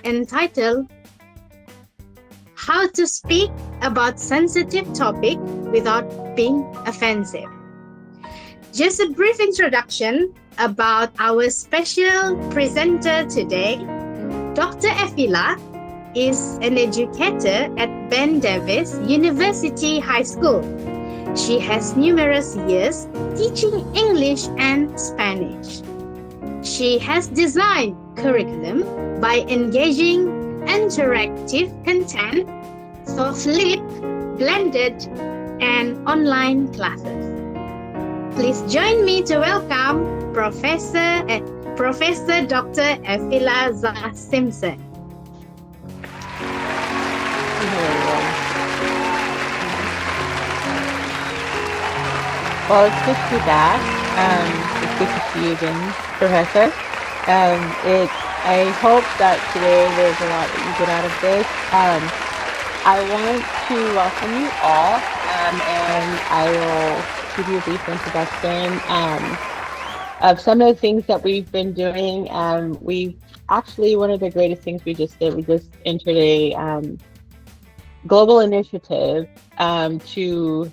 entitled How to Speak About Sensitive Topic Without Being Offensive. Just a brief introduction about our special presenter today. Dr. Efila is an educator at Ben Davis University High School. She has numerous years teaching English and Spanish. She has designed curriculum by engaging interactive content for flipped, blended, and online classes. Please join me to welcome Professor Dr. Efila Jzar Simpson. Well, it's good to be back. It's good to see you again, Professor. I hope that today there's a lot that you get out of this. I want to welcome you all, and I will give you a brief introduction of some of the things that we've been doing. One of the greatest things we just did, we just entered a global initiative to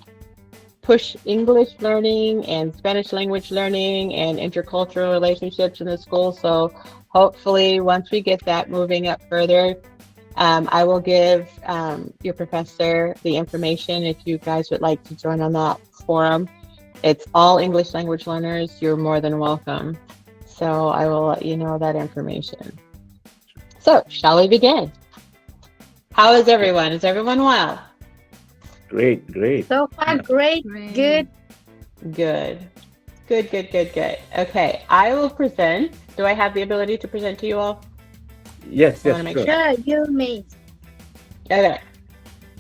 push English learning and Spanish language learning and intercultural relationships in the school. So hopefully once we get that moving up further, I will give your professor the information if you guys would like to join on that forum. It's all English language learners. You're more than welcome. So I will let you know that information. So shall we begin? How is everyone? Is everyone well? Great. So far, great. Good. Okay, I will present. Do I have the ability to present to you all? Yes, Sure, you may. Okay.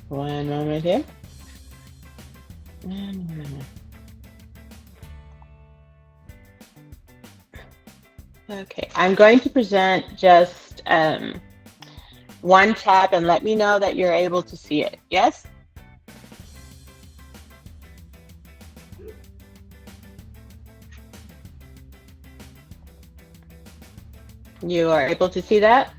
One moment here. Okay, I'm going to present just one tab and let me know that you're able to see it. Yes? You are able to see that?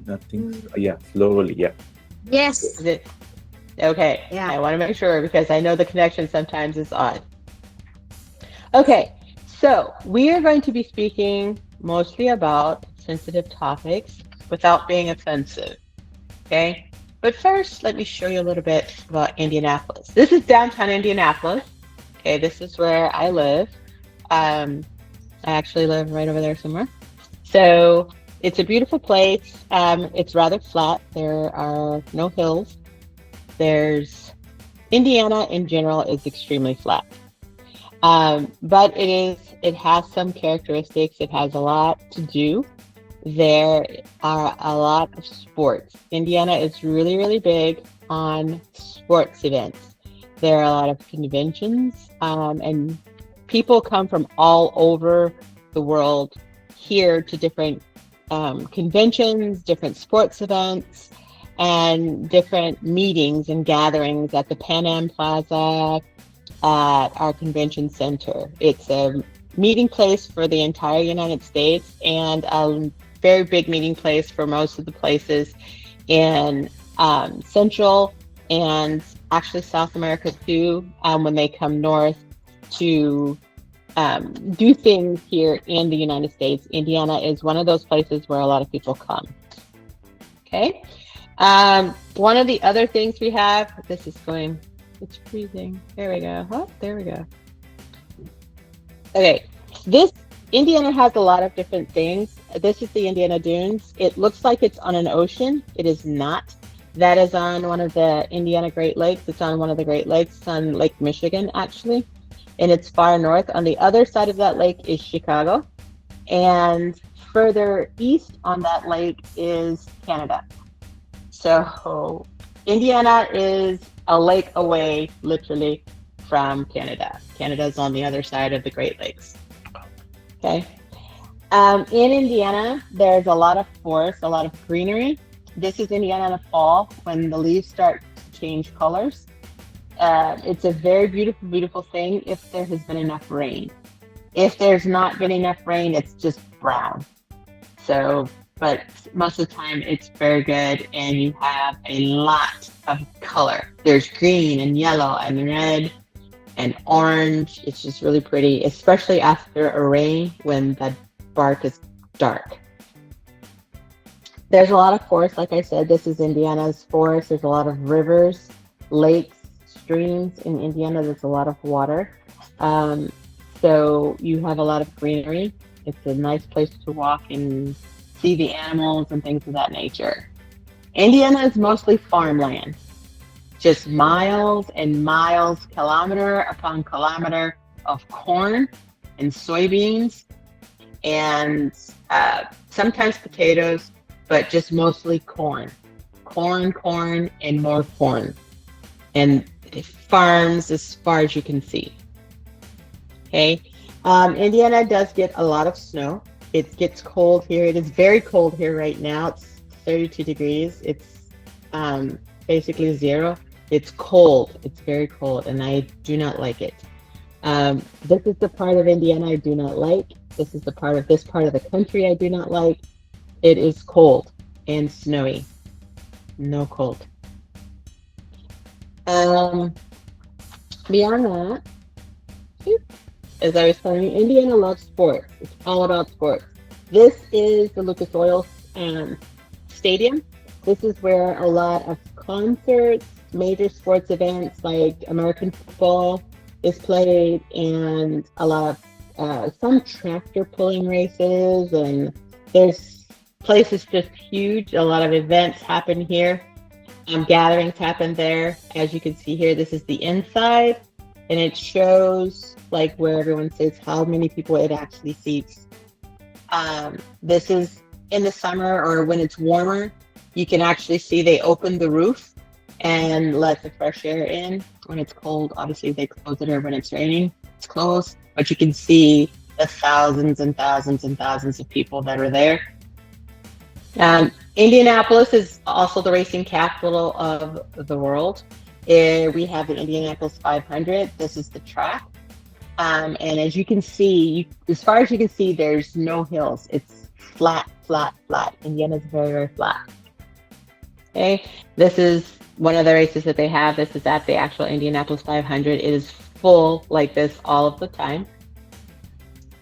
Nothing. Yeah, slowly. Yeah. Yes. Is it? Okay. Yeah. I want to make sure because I know the connection sometimes is odd. Okay, so we are going to be speaking mostly about sensitive topics without being offensive. Okay, but first, let me show you a little bit about Indianapolis. This is downtown Indianapolis. Okay, this is where I live. I actually live right over there somewhere. So it's a beautiful place. It's rather flat. There are no hills. Indiana in general is extremely flat. But it has some characteristics. It has a lot to do. There are a lot of sports. Indiana is really, really big on sports events. There are a lot of conventions, and people come from all over the world here to different conventions, different sports events, and different meetings and gatherings at the Pan Am Plaza, at our convention center. It's a meeting place for the entire United States and a very big meeting place for most of the places in Central and actually South America too, when they come north to do things here in the United States. Indiana is one of those places where a lot of people come. Okay. One of the other things we have, it's freezing. There we go. Oh, there we go. Okay. Indiana has a lot of different things. This is the Indiana Dunes. It looks like it's on an ocean. It is not. That is on one of the Indiana Great Lakes. It's on one of the Great Lakes. It's on Lake Michigan, actually. And it's far north. On the other side of that lake is Chicago. And further east on that lake is Canada. So Indiana is a lake away, literally, from Canada. Canada's on the other side of the Great Lakes. Okay. In Indiana, there's a lot of forest, a lot of greenery. This is Indiana in the fall when the leaves start to change colors. It's a very beautiful, beautiful thing if there has been enough rain. If there's not been enough rain, it's just brown. So, but most of the time it's very good, and you have a lot of color. There's green and yellow and red and orange. It's just really pretty, especially after a rain when the bark is dark. There's a lot of forests, like I said. This is Indiana's forest. There's a lot of rivers, lakes, streams in Indiana. There's a lot of water. Um, so you have a lot of greenery. It's a nice place to walk and see the animals and things of that nature. Indiana is mostly farmland, just miles and miles, kilometer upon kilometer of corn and soybeans and sometimes potatoes, but just mostly corn. Corn, and more corn. And farms as far as you can see. Okay. Indiana does get a lot of snow. It gets cold here. It is very cold here right now. It's 32 degrees. It's basically zero. It's cold. It's very cold, and I do not like it. This is the part of Indiana I do not like. This is the part of the country I do not like. It is cold and snowy. No cold. Beyond that, as I was telling you, Indiana loves sports. It's all about sports. This is the Lucas Oil Stadium. This is where a lot of concerts, major sports events like American football is played, and a lot of some tractor pulling races, and there's place is just huge. A lot of events happen here. Gatherings happen there. As you can see here, this is the inside, and it shows like where everyone sits, how many people it actually seats. This is in the summer or when it's warmer. You can actually see they open the roof and let the fresh air in. When it's cold, obviously they close it, or when it's raining, it's closed. But you can see the thousands and thousands and thousands of people that are there. Indianapolis is also the racing capital of the world. We have the Indianapolis 500. This is the track. And as you can see, as far as you can see, there's no hills. It's flat, flat, flat. Indiana's very, very flat. Okay, this is one of the races that they have. This is at the actual Indianapolis 500. It is full like this all of the time.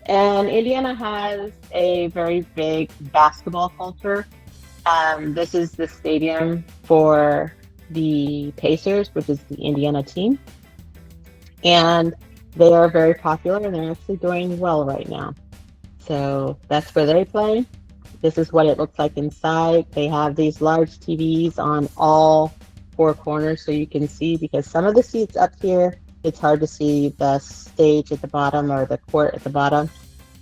And Indiana has a very big basketball culture. This is the stadium for the Pacers, which is the Indiana team. And they are very popular, and they're actually doing well right now. So that's where they play. This is what it looks like inside. They have these large TVs on all four corners so you can see, because some of the seats up here, it's hard to see the stage at the bottom or the court at the bottom.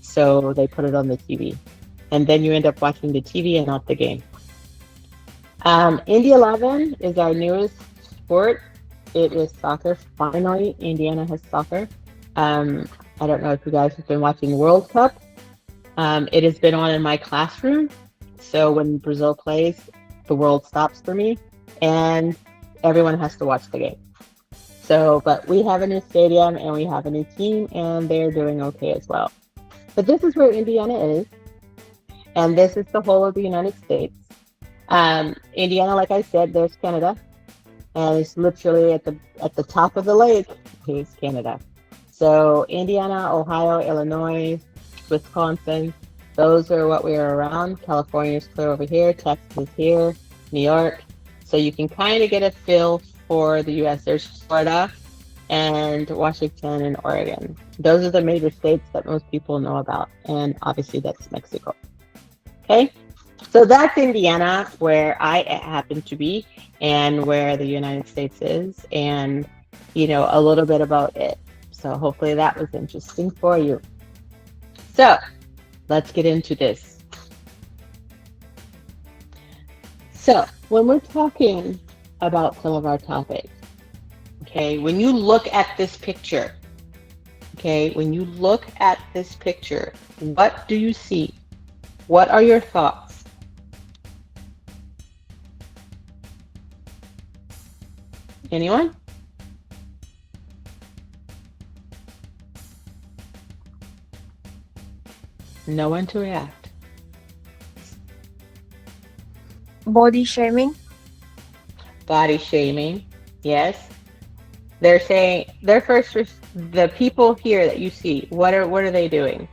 So they put it on the TV. And then you end up watching the TV and not the game. Indy 11 is our newest sport. It is soccer. Finally, Indiana has soccer. I don't know if you guys have been watching World Cup. It has been on in my classroom. So when Brazil plays, the world stops for me, and everyone has to watch the game. So, but we have a new stadium and we have a new team, and they're doing okay as well. But this is where Indiana is, and this is the whole of the United States. Indiana, like I said, there's Canada, and it's literally at the top of the lake is Canada. So Indiana, Ohio, Illinois, Wisconsin, those are what we are around. California is clear over here, Texas is here, New York. So you can kind of get a feel for the U.S. There's Florida and Washington and Oregon. Those are the major states that most people know about. And obviously that's Mexico. Okay, so that's Indiana, where I happen to be and where the United States is, and, you know, a little bit about it. So hopefully that was interesting for you. So let's get into this. So when we're talking about some of our topics, okay, when you look at this picture, what do you see? What are your thoughts? Anyone? No one to react. Body shaming. Body shaming. Yes. They're saying their the people here that you see, what are they doing?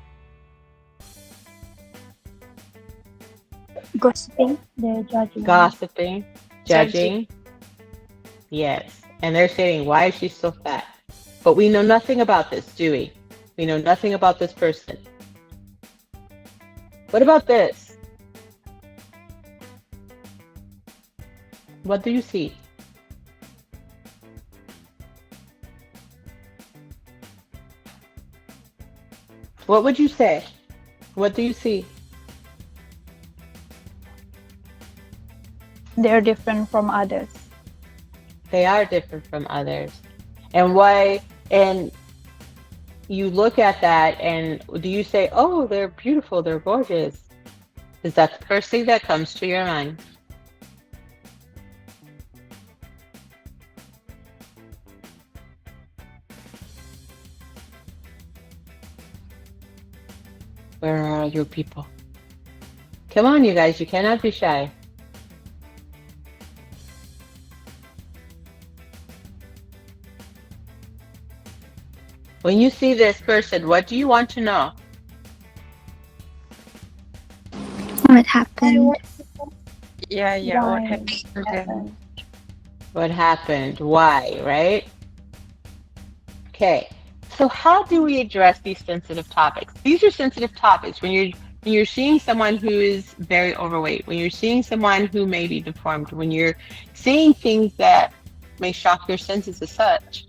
Gossiping. They're judging. Gossiping, Judging. judging. Yes. And they're saying, why is she so fat? But we know nothing about this, do we? We know nothing about this person. What about this? What do you see? What would you say? What do you see? They're different from others. They are different from others. And why? And you look at that and do you say, oh, they're beautiful, they're gorgeous? Is that the first thing that comes to your mind? Where are all your people? Come on, you guys, you cannot be shy. When you see this person, what do you want to know? What happened? Yeah, Why what happened to them? What happened? Why, right? Okay. So how do we address these sensitive topics? These are sensitive topics when you're seeing someone who is very overweight, when you're seeing someone who may be deformed, when you're seeing things that may shock your senses as such.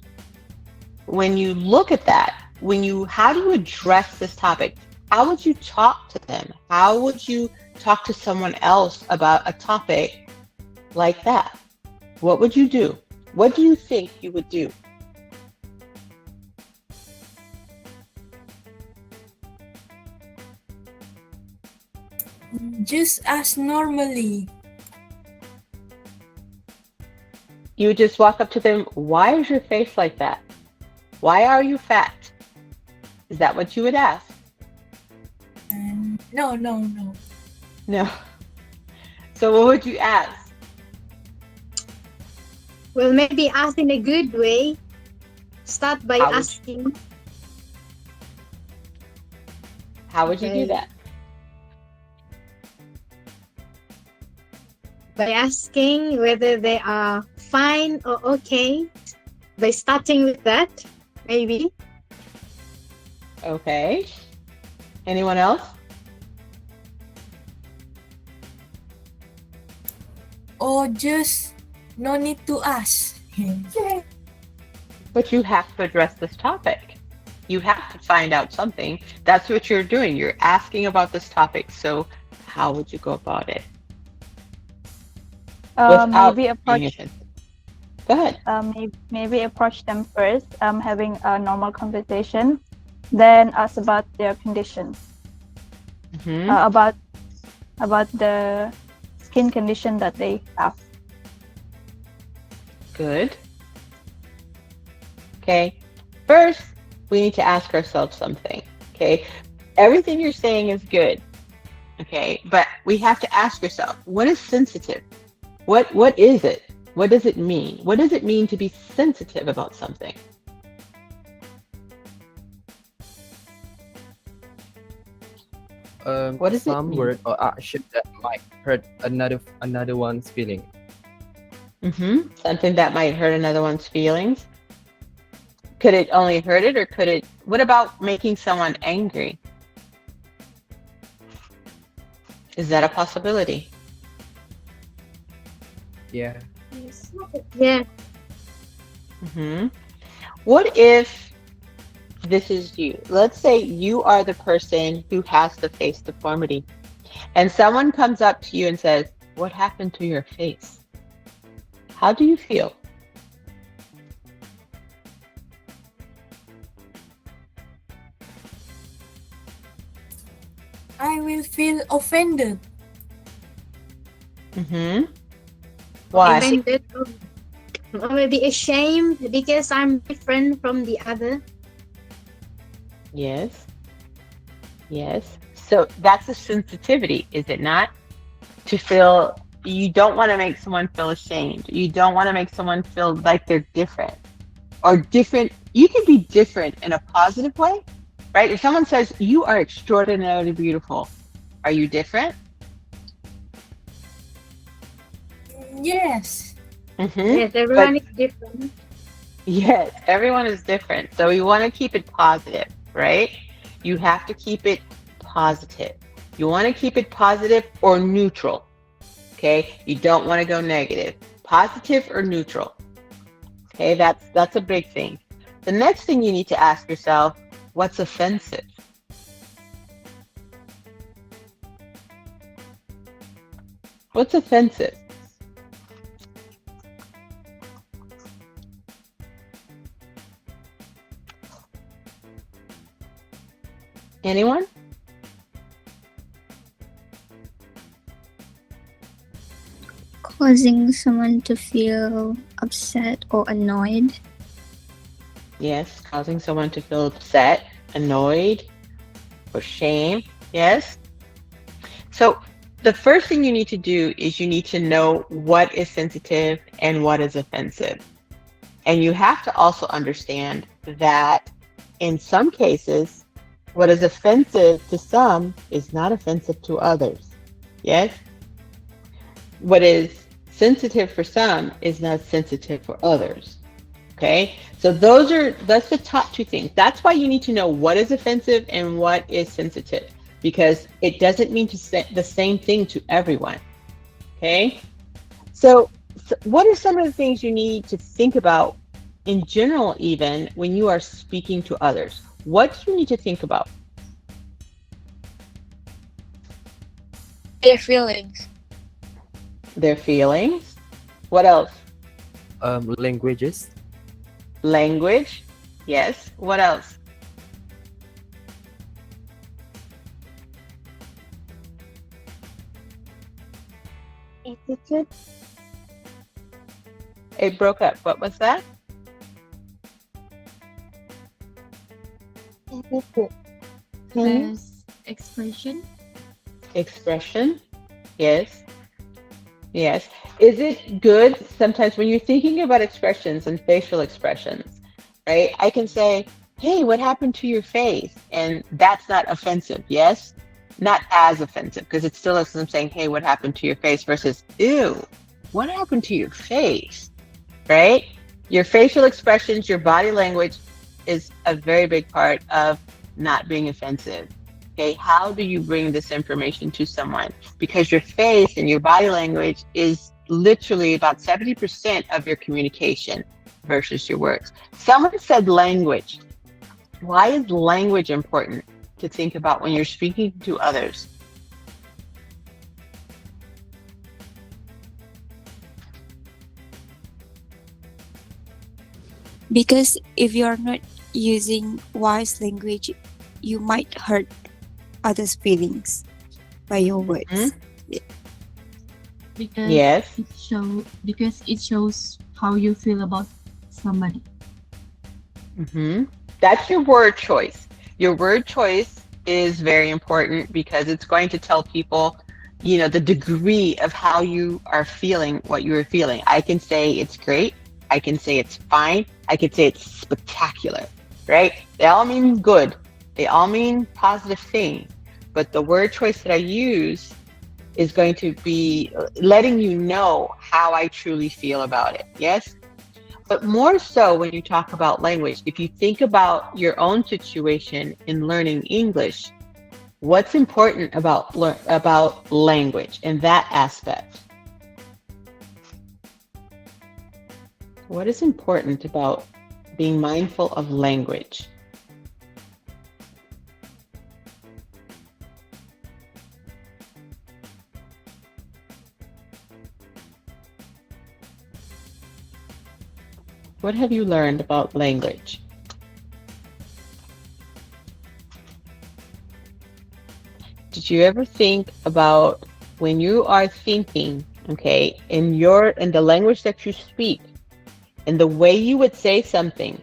When you look at that, how do you address this topic? How would you talk to them? How would you talk to someone else about a topic like that? What would you do? What do you think you would do? Just as normally. You would just walk up to them, why is your face like that? Why are you fat? Is that what you would ask? No. No. So what would you ask? Well, maybe ask in a good way. Start by How would you- asking. How would you do Okay. that? By asking whether they are fine or okay. By starting with that, maybe. Okay. Anyone else? Or just no need to ask. But you have to address this topic. You have to find out something. That's what you're doing. You're asking about this topic. So how would you go about it? Without Maybe being approach. offensive. Go ahead. Maybe approach them first. Having a normal conversation, then ask about their conditions. Mhm. About the skin condition that they have. Good. Okay. First, we need to ask ourselves something. Okay. Everything you're saying is good. Okay. But we have to ask yourself, what is sensitive? What is it? What does it mean? What does it mean to be sensitive about something? What does it Some mean? word or action that might hurt another one's feeling. Something that might hurt another one's feelings. Could it only hurt it, or could it? What about making someone angry? Is that a possibility? Yeah. Yeah. What if this is you? Let's say you are the person who has the face deformity, and someone comes up to you and says, "What happened to your face?" How do you feel? I will feel offended. Why? Offended or maybe ashamed because I'm different from the other. Yes. Yes. So that's a sensitivity, is it not? To feel, you don't want to make someone feel ashamed. You don't want to make someone feel like they're different or different. You can be different in a positive way, right? If someone says you are extraordinarily beautiful, are you different? Yes. Yes, everyone is different. Yes, everyone is different. So we want to keep it positive, right? You have to keep it positive. You want to keep it positive or neutral. Okay? You don't want to go negative. Positive or neutral. Okay, that's a big thing. The next thing you need to ask yourself, what's offensive? What's offensive? Anyone? Causing someone to feel upset or annoyed. Yes, causing someone to feel upset, annoyed, or shame. Yes. So the first thing you need to do is you need to know what is sensitive and what is offensive. And you have to also understand that in some cases, what is offensive to some is not offensive to others. Yes? What is sensitive for some is not sensitive for others. Okay? So that's the top two things. That's why you need to know what is offensive and what is sensitive, because it doesn't mean to say the same thing to everyone. Okay? So what are some of the things you need to think about in general, even when you are speaking to others? What do you need to think about? Their feelings. Their feelings. What else? Languages. Language. Yes. What else? Attitude. It broke up. What was that? Attitude. Expression. Expression. Yes. Yes. Is it good sometimes when you're thinking about expressions and facial expressions, right? I can say, hey, what happened to your face? And that's not offensive. Yes. Not as offensive, because it's still as I'm saying, hey, what happened to your face versus, ew, what happened to your face? Right? Your facial expressions, your body language is a very big part of not being offensive. Okay, how do you bring this information to someone? Because your face and your body language is literally about 70% of your communication versus your words. Someone said language. Why is language important to think about when you're speaking to others? Because if you're not using wise language, you might hurt others' feelings by your words. Mm-hmm. Because Yes. it shows how you feel about somebody. Mm-hmm. That's your word choice. Your word choice is very important because it's going to tell people, the degree of how you are feeling what you are feeling. I can say it's great. I can say it's fine. I can say it's spectacular, right? They all mean good. They all mean positive things. But the word choice that I use is going to be letting you know how I truly feel about it. Yes? But more so when you talk about language, if you think about your own situation in learning English, what's important about language and that aspect? What is important about being mindful of language? What have you learned about language? Did you ever think about when you are thinking, okay, in the language that you speak, and the way you would say something,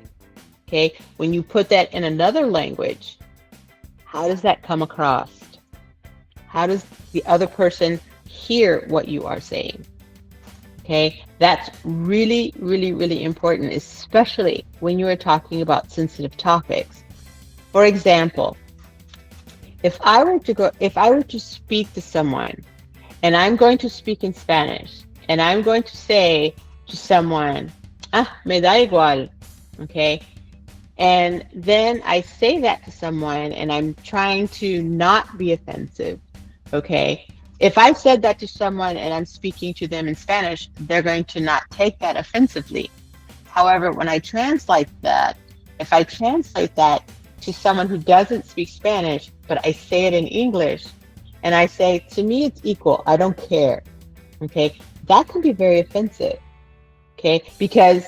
okay, when you put that in another language, how does that come across? How does the other person hear what you are saying? Okay, that's really, really, really important, especially when you are talking about sensitive topics. For example, if I were to speak to someone, and I'm going to speak in Spanish, and I'm going to say to someone, me da igual, okay? And then I say that to someone, and I'm trying to not be offensive, okay? If I said that to someone and I'm speaking to them in Spanish, they're going to not take that offensively. However, when I translate that, if I translate that to someone who doesn't speak Spanish, but I say it in English, and I say, to me, it's equal, I don't care, okay? That can be very offensive, okay? Because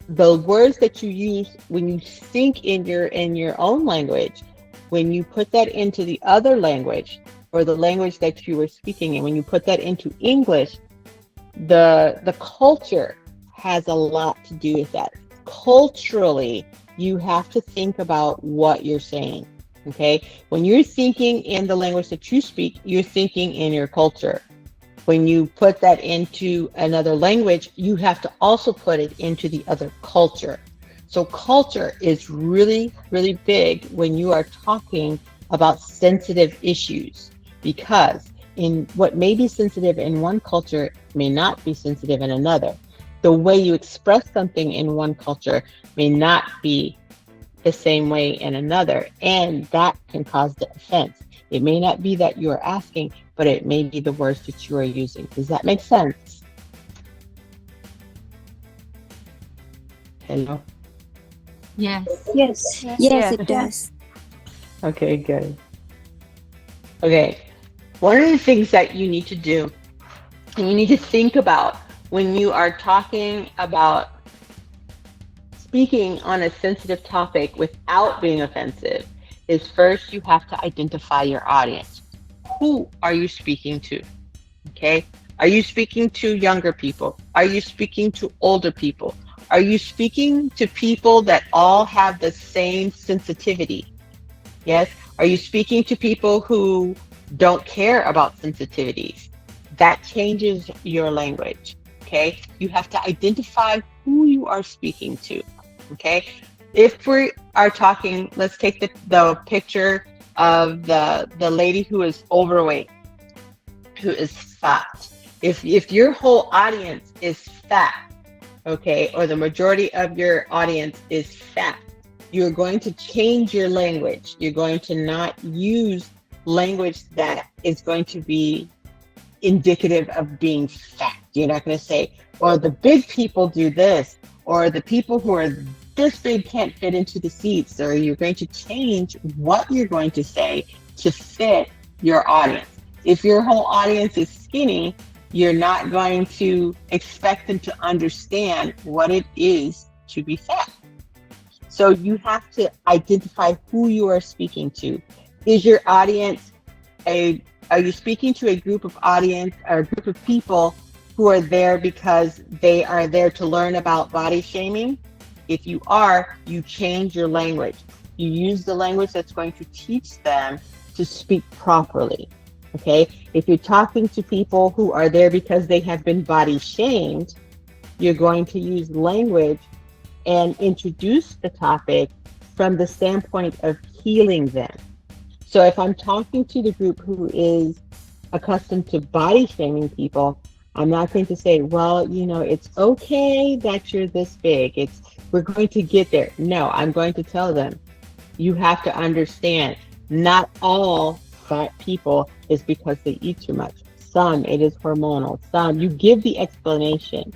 the words that you use when you think in your own language, when you put that into the other language, or the language that you were speaking, and when you put that into English, the culture has a lot to do with that. Culturally, you have to think about what you're saying, okay? When you're thinking in the language that you speak, you're thinking in your culture. When you put that into another language, you have to also put it into the other culture. So culture is really, really big when you are talking about sensitive issues, because in what may be sensitive in one culture may not be sensitive in another. The way you express something in one culture may not be the same way in another, and that can cause the offense. It may not be that you are asking, but it may be the words that you are using. Does that make sense? Hello? Yes. Yes. Yes, it does. Okay, good. Okay, one of the things that you need to do, and you need to think about when you are talking about speaking on a sensitive topic without being offensive, is first you have to identify your audience. Who are you speaking to? Okay, are you speaking to younger people? Are you speaking to older people? Are you speaking to people that all have the same sensitivity? Yes. Are you speaking to people who don't care about sensitivities? That changes your language. Okay. You have to identify who you are speaking to. Okay. If we are talking, let's take the picture of the lady who is overweight, who is fat. If your whole audience is fat, okay, or the majority of your audience is fat, you're going to change your language. You're going to not use language that is going to be indicative of being fat. You're not going to say, or the big people do this, or the people who are this big can't fit into the seats, or you're going to change what you're going to say to fit your audience. If your whole audience is skinny, you're not going to expect them to understand what it is to be fat. So you have to identify who you are speaking to. Is your audience are you speaking to a group of audience or a group of people who are there because they are there to learn about body shaming? If you are, you change your language. You use the language that's going to teach them to speak properly. Okay? If you're talking to people who are there because they have been body shamed, you're going to use language and introduce the topic from the standpoint of healing them. So if I'm talking to the group who is accustomed to body shaming people, I'm not going to say, well, you know, it's okay that you're this big. We're going to get there. No, I'm going to tell them, you have to understand, not all fat people is because they eat too much. Some, it is hormonal. Some, you give the explanation.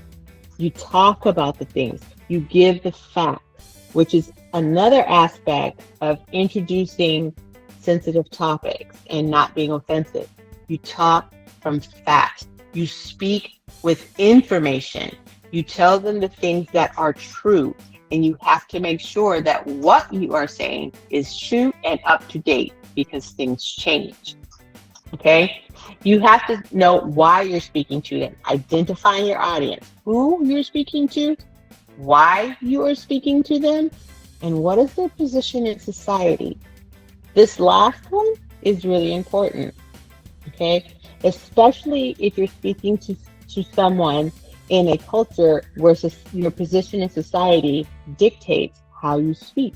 You talk about the things. You give the facts, which is another aspect of introducing sensitive topics and not being offensive. You talk from facts. You speak with information. You tell them the things that are true, and you have to make sure that what you are saying is true and up to date, because things change. Okay? You have to know why you're speaking to them. Identifying your audience, who you're speaking to, why you are speaking to them, and what is their position in society. This last one is really important. Okay? Especially if you're speaking to someone in a culture where your position in society dictates how you speak.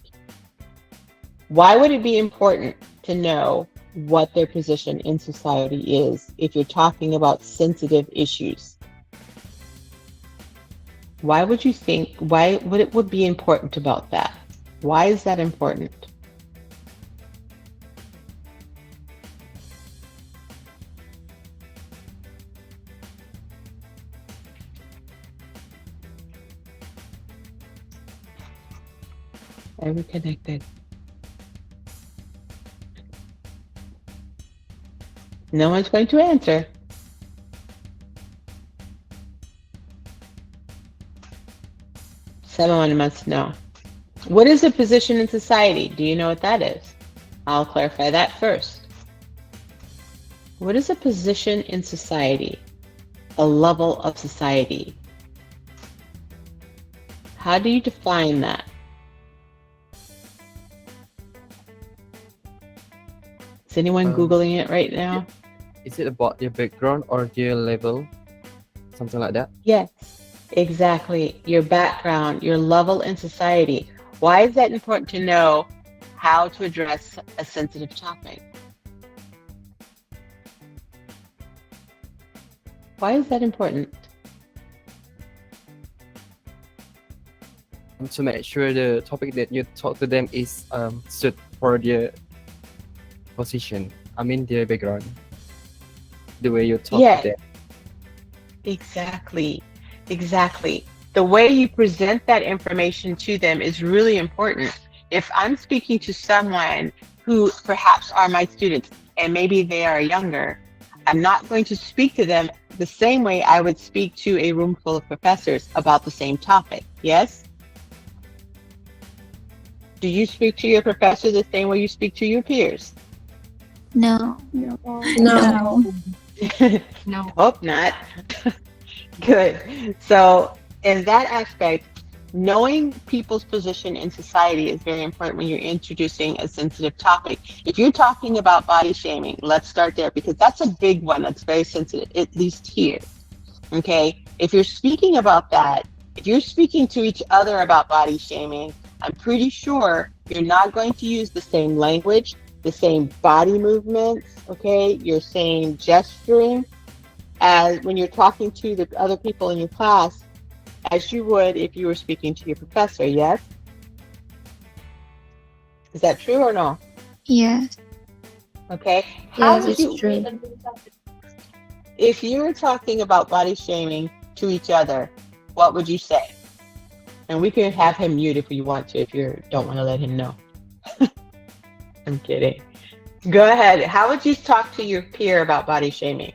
Why would it be important to know what their position in society is if you're talking about sensitive issues? Why would you think, why would it would be important about that? Why is that important? Are we connected? No one's going to answer. Someone must know. What is a position in society? Do you know what that is? I'll clarify that first. What is a position in society? A level of society. How do you define that? Is anyone Googling it right now? Is it about your background or your level? Something like that? Yes, exactly. Your background, your level in society. Why is that important to know how to address a sensitive topic? Why is that important? To make sure the topic that you talk to them is suit for their position. I mean their background. The way you talk to them. Exactly. The way you present that information to them is really important. If I'm speaking to someone who perhaps are my students and maybe they are younger, I'm not going to speak to them the same way I would speak to a room full of professors about the same topic. Yes? Do you speak to your professor the same way you speak to your peers? No. No. No. Hope not. Good. So in that aspect, knowing people's position in society is very important when you're introducing a sensitive topic. If you're talking about body shaming, let's start there because that's a big one that's very sensitive, at least here. Okay? If you're speaking about that, if you're speaking to each other about body shaming, I'm pretty sure you're not going to use the same language, the same body movements, okay? Your same gesturing as when you're talking to the other people in your class as you would if you were speaking to your professor, yes? Is that true or no? Yes. Okay. How Yes, would it's you, true. if you were talking about body shaming to each other, what would you say? And we can have him mute if you want to, if you don't want to let him know. I'm kidding. Go ahead. How would you talk to your peer about body shaming?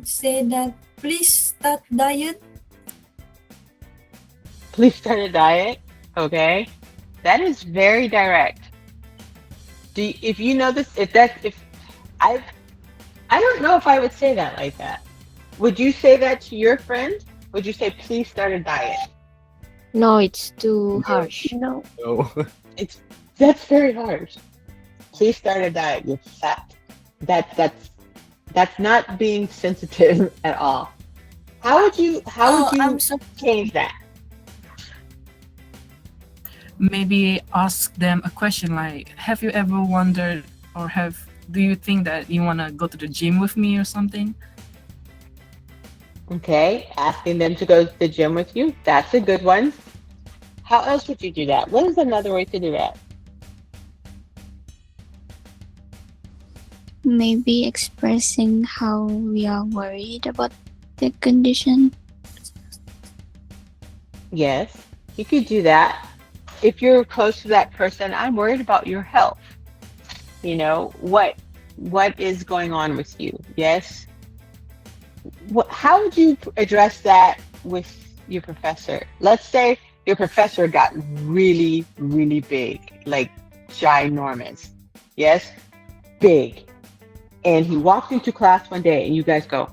Say that please start diet. Please start a diet. Okay. That is very direct. If you know this, I don't know if I would say that like that. Would you say that to your friend? Would you say, please start a diet? No, it's too harsh. No. No. That's very harsh. Please start a diet. You're fat. That's not being sensitive at all. How would you change that? Maybe ask them a question like, have you ever wondered or do you think that you want to go to the gym with me or something? Okay, asking them to go to the gym with you. That's a good one. How else would you do that? What is another way to do that? Maybe expressing how we are worried about the condition. Yes, you could do that. If you're close to that person, I'm worried about your health. You know, what is going on with you? Yes. How would you address that with your professor? Let's say your professor got really, really big, like ginormous. Yes, big. And he walked into class one day and you guys go,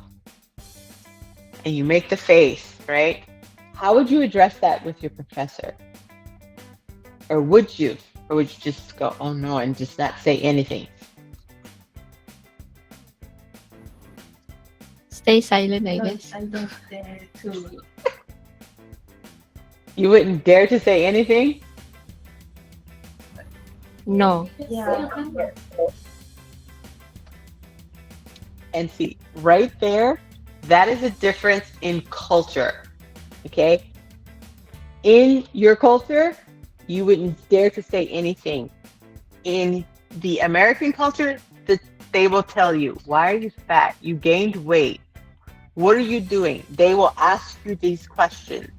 and you make the face, right? How would you address that with your professor? Or would you? Or would you just go, oh no, and just not say anything? Stay silent, I guess. I don't dare to. You wouldn't dare to say anything? No. Yeah. And see, right there, that is a difference in culture. Okay? In your culture, you wouldn't dare to say anything. In the American culture, they will tell you, why are you fat? You gained weight. What are you doing? They will ask you these questions.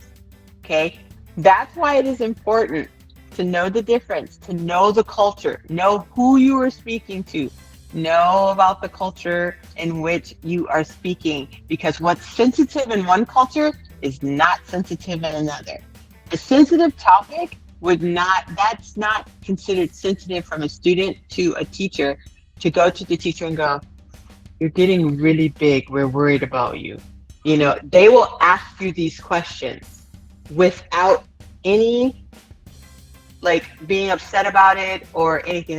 Okay? That's why it is important to know the difference, to know the culture, know who you are speaking to, know about the culture in which you are speaking, because what's sensitive in one culture is not sensitive in another. A sensitive topic that's not considered sensitive from a student to a teacher, to go to the teacher and go, you're getting really big, we're worried about you. You know, they will ask you these questions without any like being upset about it or anything.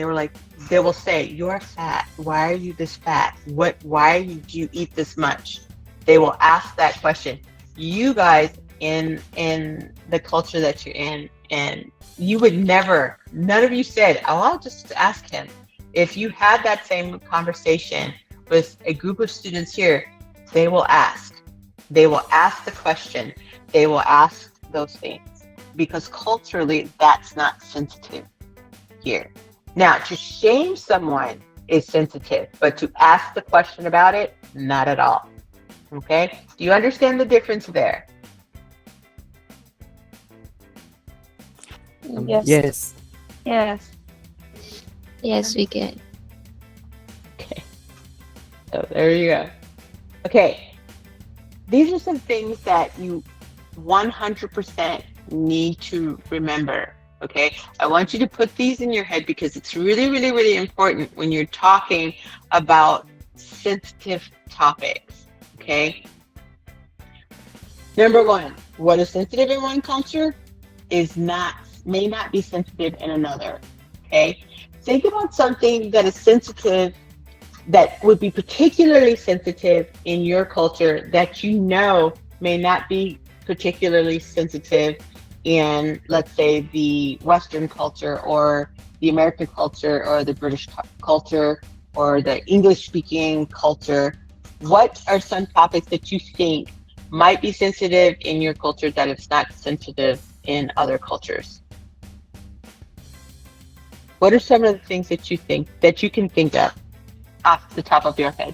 They will say, you're fat. Why are you this fat? Why did you eat this much? They will ask that question. You guys in the culture that you're in, and you would never, none of you said, oh, I'll just ask him. If you had that same conversation with a group of students here, they will ask. They will ask the question. They will ask those things, because culturally that's not sensitive here. Now, to shame someone is sensitive, but to ask the question about it, not at all. Okay? Do you understand the difference there? Yes. Yes. Yes. Yes, we get. Okay. So there you go. Okay. These are some things that you 100% need to remember. Okay, I want you to put these in your head, because it's really, really, really important when you're talking about sensitive topics. Okay. Number one, what is sensitive in one culture may not be sensitive in another. Okay. Think about something that is sensitive, that would be particularly sensitive in your culture, that you know may not be particularly sensitive in, let's say, the Western culture or the American culture or the British culture or the English-speaking culture. What are some topics that you think might be sensitive in your culture that is not sensitive in other cultures? What are some of the things that you think that you can think of off the top of your head?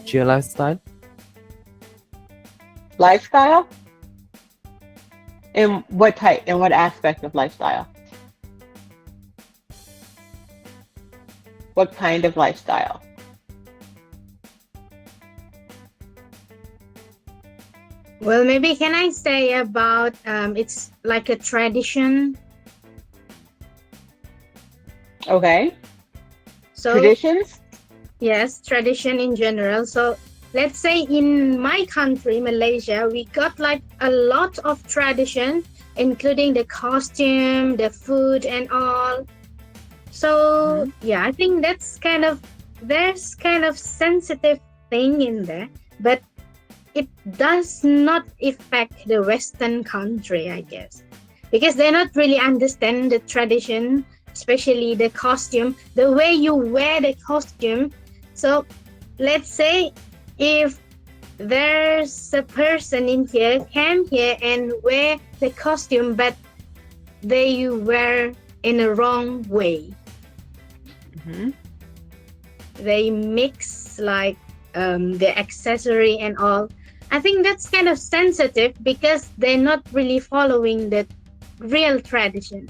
Your lifestyle? Lifestyle? And what type and what aspect of lifestyle? What kind of lifestyle? Well, maybe can I say about it's like a tradition. Okay. So traditions? Yes, tradition in general. So let's say in my country, Malaysia, we got like a lot of tradition, including the costume, the food and all. So yeah, I think there's kind of sensitive thing in there, but it does not affect the Western country, I guess, because they not really understand the tradition, especially the costume, the way you wear the costume. So let's say if there's a person in here came here and wear the costume, but they wear in a wrong way. They mix like the accessory and all. I think that's kind of sensitive because they're not really following the real tradition.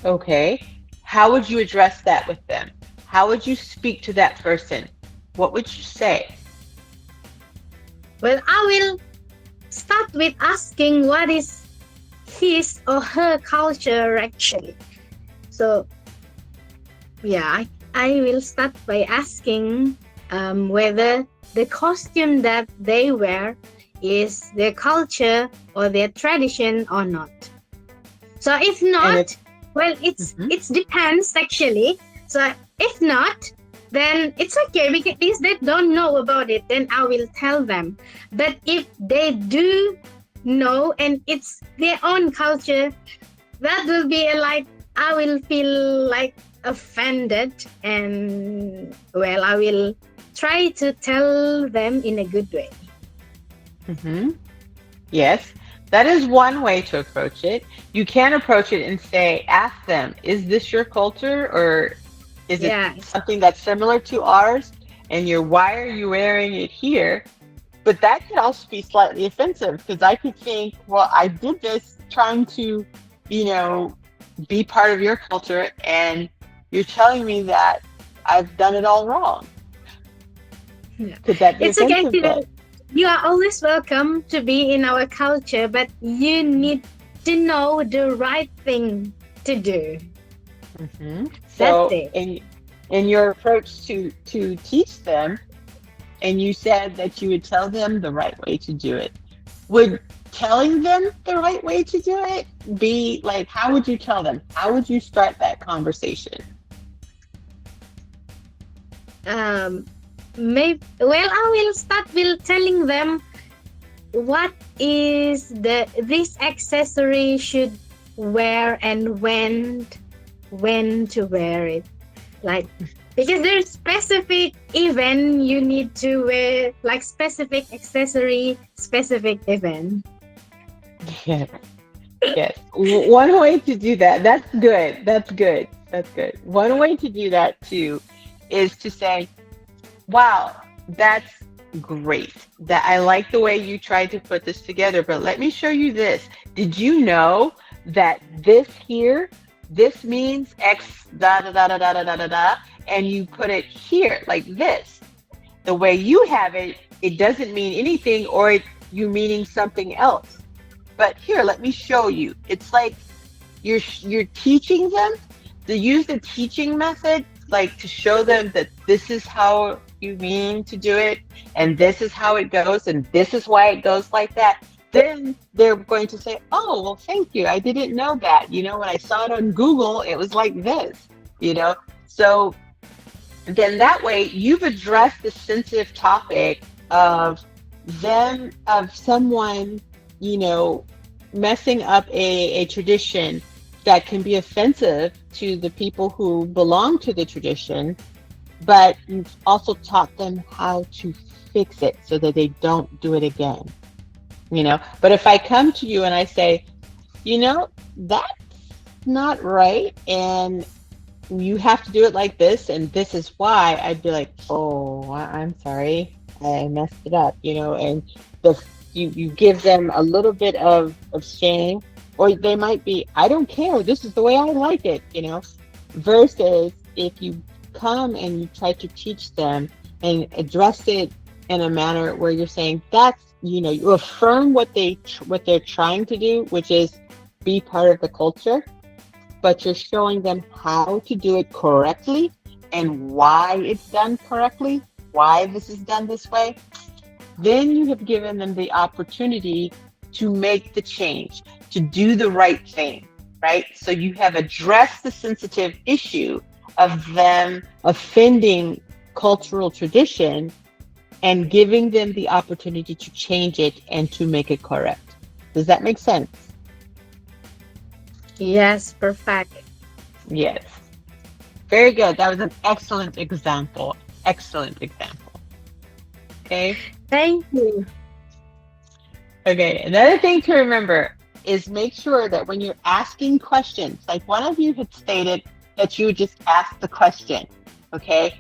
Okay. How would you address that with them? How would you speak to that person? What would you say? Well, I will start with asking what is his or her culture actually. So yeah, I will start by asking whether the costume that they wear is their culture or their tradition or not. So if not, well, it's depends actually. So if not, then it's okay because they don't know about it. Then I will tell them. But if they do know and it's their own culture, that will be like I will feel like offended, and well, I will try to tell them in a good way. Yes, that is one way to approach it. You can approach it and say, ask them, is this your culture or is it something that's similar to ours? And why are you wearing it here? But that could also be slightly offensive because I could think, well, I did this trying to, be part of your culture, and you're telling me that I've done it all wrong. Yeah. Could that be it's okay offensive? You are always welcome to be in our culture, but you need to know the right thing to do. So, That's it. in your approach to teach them, and you said that you would tell them the right way to do it. Would telling them the right way to do it be like, how would you tell them? How would you start that conversation? I will start with telling them what is this accessory should wear and when to wear it. Like, because there's specific event you need to wear, like specific accessory, specific event. Yes. Yes. One way to do that. That's good. That's good. That's good. One way to do that too is to say, wow, that's great. That I like the way you tried to put this together, but let me show you this. Did you know that this here, this means X da da da da da da da da, and you put it here like this. The way you have it, it doesn't mean anything, or you meaning something else. But here, let me show you. It's like you're teaching them to use the teaching method, like to show them that this is how you mean to do it, and this is how it goes, and this is why it goes like that. Then they're going to say, oh, well, thank you. I didn't know that. When I saw it on Google, it was like this, So then that way you've addressed the sensitive topic of someone, messing up a tradition that can be offensive to the people who belong to the tradition, but you've also taught them how to fix it so that they don't do it again. But if I come to you and I say, that's not right, and you have to do it like this, and this is why, I'd be like, oh, I'm sorry, I messed it up, and you give them a little bit of shame, or they might be, I don't care, this is the way I like it, versus if you come and you try to teach them and address it in a manner where you're saying that's, you affirm what they're trying to do, which is be part of the culture, but you're showing them how to do it correctly and why it's done correctly, why this is done this way. Then you have given them the opportunity to make the change, to do the right thing, right? So you have addressed the sensitive issue of them offending cultural tradition and giving them the opportunity to change it and to make it correct. Does that make sense? Yes, perfect. Yes. Very good. That was an excellent example. Excellent example. Okay. Thank you. Okay. Another thing to remember is make sure that when you're asking questions, like one of you had stated that you would just ask the question. Okay.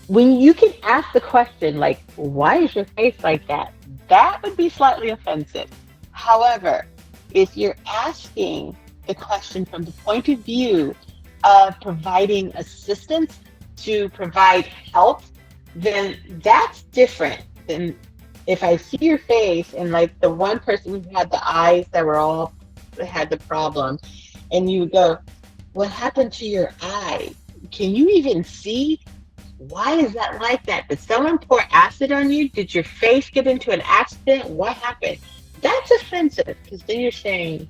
When you can ask the question, like, why is your face like that? That would be slightly offensive. However, if you're asking the question from the point of view of providing assistance to provide help, then that's different than if I see your face and like the one person who had the eyes that were all had the problem, and you go, what happened to your eye? Can you even see? Why is that like that? Did someone pour acid on you? Did your face get into an accident? What happened? That's offensive because then you're saying,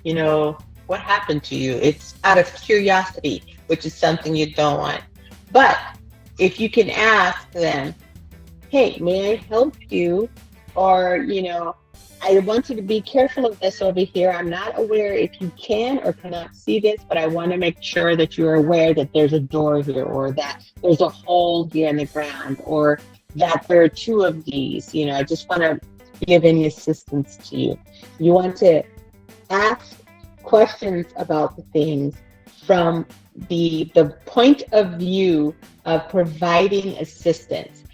you know, what happened to you? It's out of curiosity, which is something you don't want. But if you can ask them, hey, may I help you? Or, you know, I want you to be careful of this over here. I'm not aware if you can or cannot see this, but I want to make sure that you're aware that there's a door here, or that there's a hole here in the ground, or that there are two of these. You know, I just want to give any assistance to you. You want to ask questions about the things from the point of view of providing assistance,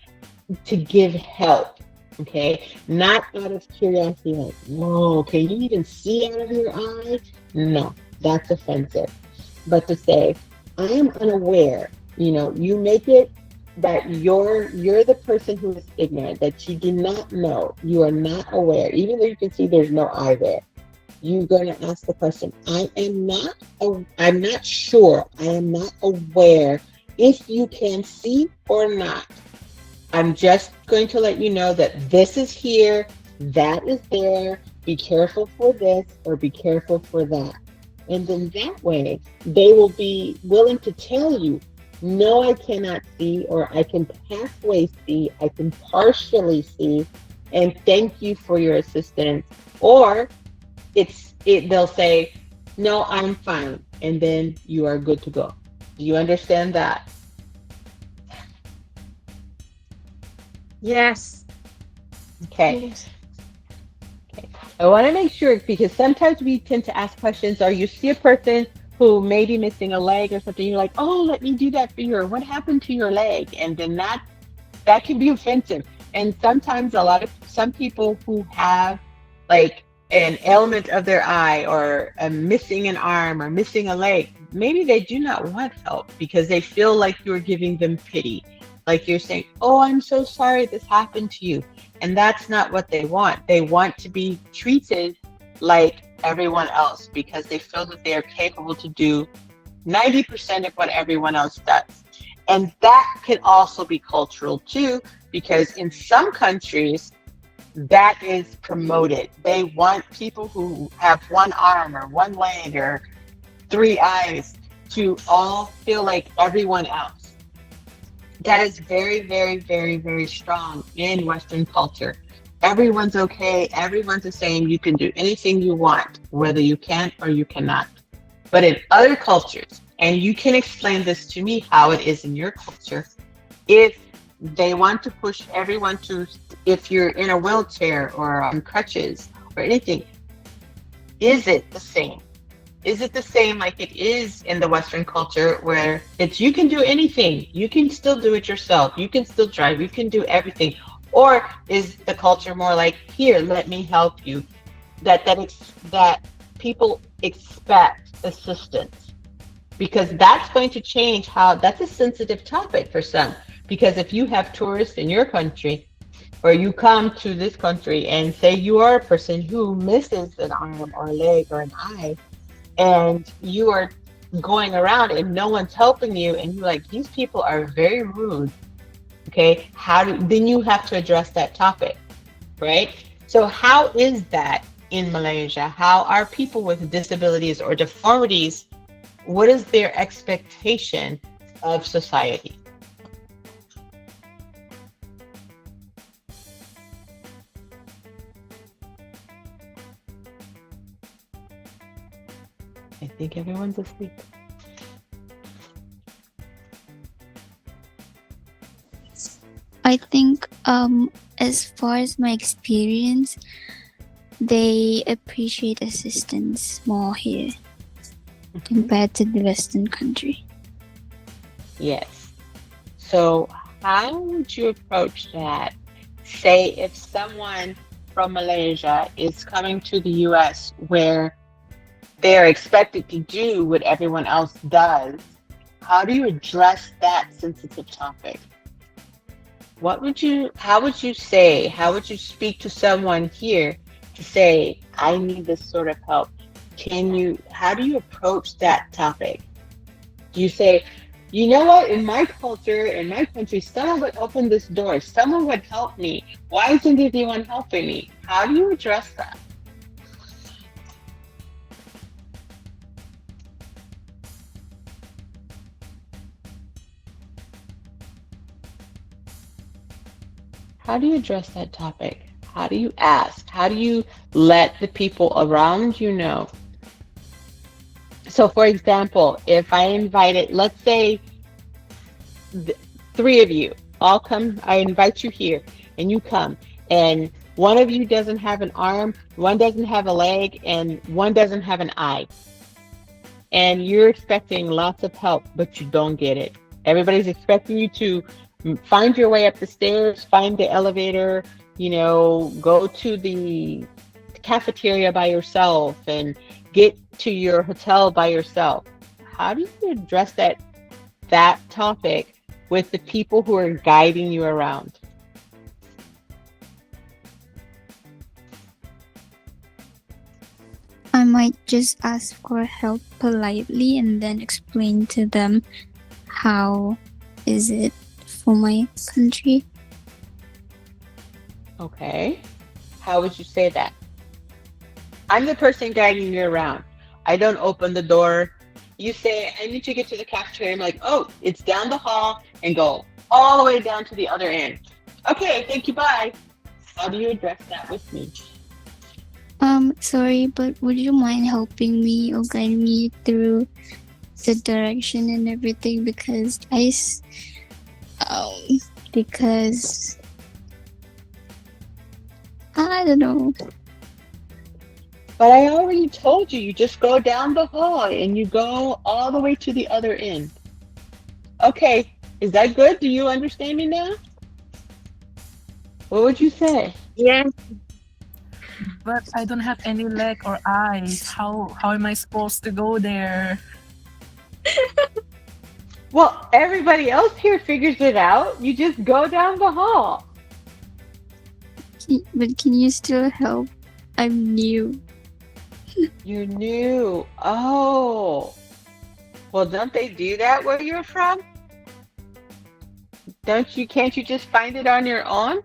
to give help. Okay, not out of curiosity, like, whoa, can you even see out of your eye? No, that's offensive. But to say, I am unaware, you know, you make it that you're the person who is ignorant, that you do not know, you are not aware, even though you can see there's no eye there. You're going to ask the question, I'm not sure, I am not aware if you can see or not. I'm just going to let you know that this is here, that is there, be careful for this or be careful for that. And then that way, they will be willing to tell you, no, I cannot see, or I can halfway see, I can partially see, and thank you for your assistance. Or they'll say, no, I'm fine, and then you are good to go. Do you understand that? Yes. Okay. Yes. Okay. I want to make sure, because sometimes we tend to ask questions, or you see a person who may be missing a leg or something, you're like, oh, let me do that for you, or what happened to your leg? And then that can be offensive. And sometimes some people who have like an ailment of their eye, or missing an arm or missing a leg, maybe they do not want help because they feel like you're giving them pity. Like you're saying, oh, I'm so sorry this happened to you. And that's not what they want. They want to be treated like everyone else because they feel that they are capable to do 90% of what everyone else does. And that can also be cultural too, because in some countries, that is promoted. They want people who have one arm or one leg or three eyes to all feel like everyone else. That is very, very, very, very strong in Western culture. Everyone's okay. Everyone's the same. You can do anything you want, whether you can or you cannot. But in other cultures, and you can explain this to me how it is in your culture, if they want to push everyone to, if you're in a wheelchair or on crutches or anything, is it the same? Is it the same like it is in the Western culture where it's you can do anything, you can still do it yourself, you can still drive, you can do everything? Or is the culture more like, here, let me help you? That people expect assistance, because that's going to change how, that's a sensitive topic for some. Because if you have tourists in your country, or you come to this country and say you are a person who misses an arm or a leg or an eye, and you are going around and no one's helping you, and you're like, these people are very rude. Okay, then you have to address that topic, right? So how is that in Malaysia? How are people with disabilities or deformities, what is their expectation of society? I think everyone's asleep. I think as far as my experience, they appreciate assistance more here compared to the Western country. Yes. So how would you approach that? Say if someone from Malaysia is coming to the US where they're expected to do what everyone else does, how do you address that sensitive topic? How would you speak to someone here to say, I need this sort of help? How do you approach that topic? Do you say, You know what? In my culture, in my country, someone would open this door. Someone would help me. Why isn't anyone helping me? How do you address that? How do you address that topic? How do you ask? How do you let the people around you know? So, for example, if I invited, let's say, three of you all come, I invite you here, and you come, and one of you doesn't have an arm, one doesn't have a leg, and one doesn't have an eye. And you're expecting lots of help, but you don't get it. Everybody's expecting you to find your way up the stairs, find the elevator, go to the cafeteria by yourself and get to your hotel by yourself. How do you address that topic with the people who are guiding you around? I might just ask for help politely and then explain to them how is it for my country. Okay. How would you say that? I'm the person guiding you around. I don't open the door. You say, I need to get to the cafeteria. I'm like, oh, it's down the hall, and go all the way down to the other end. Okay, thank you, bye. How do you address that with me? Sorry, but would you mind helping me or guide me through the direction and everything, because I don't know. But I already told you just go down the hall and you go all the way to the other end. Okay, is that good? Do you understand me now? What would you say? Yes. But I don't have any leg or eyes. How am I supposed to go there? Well, everybody else here figures it out. You just go down the hall. But can you still help? I'm new. You're new. Oh. Well, don't they do that where you're from? Can't you just find it on your own?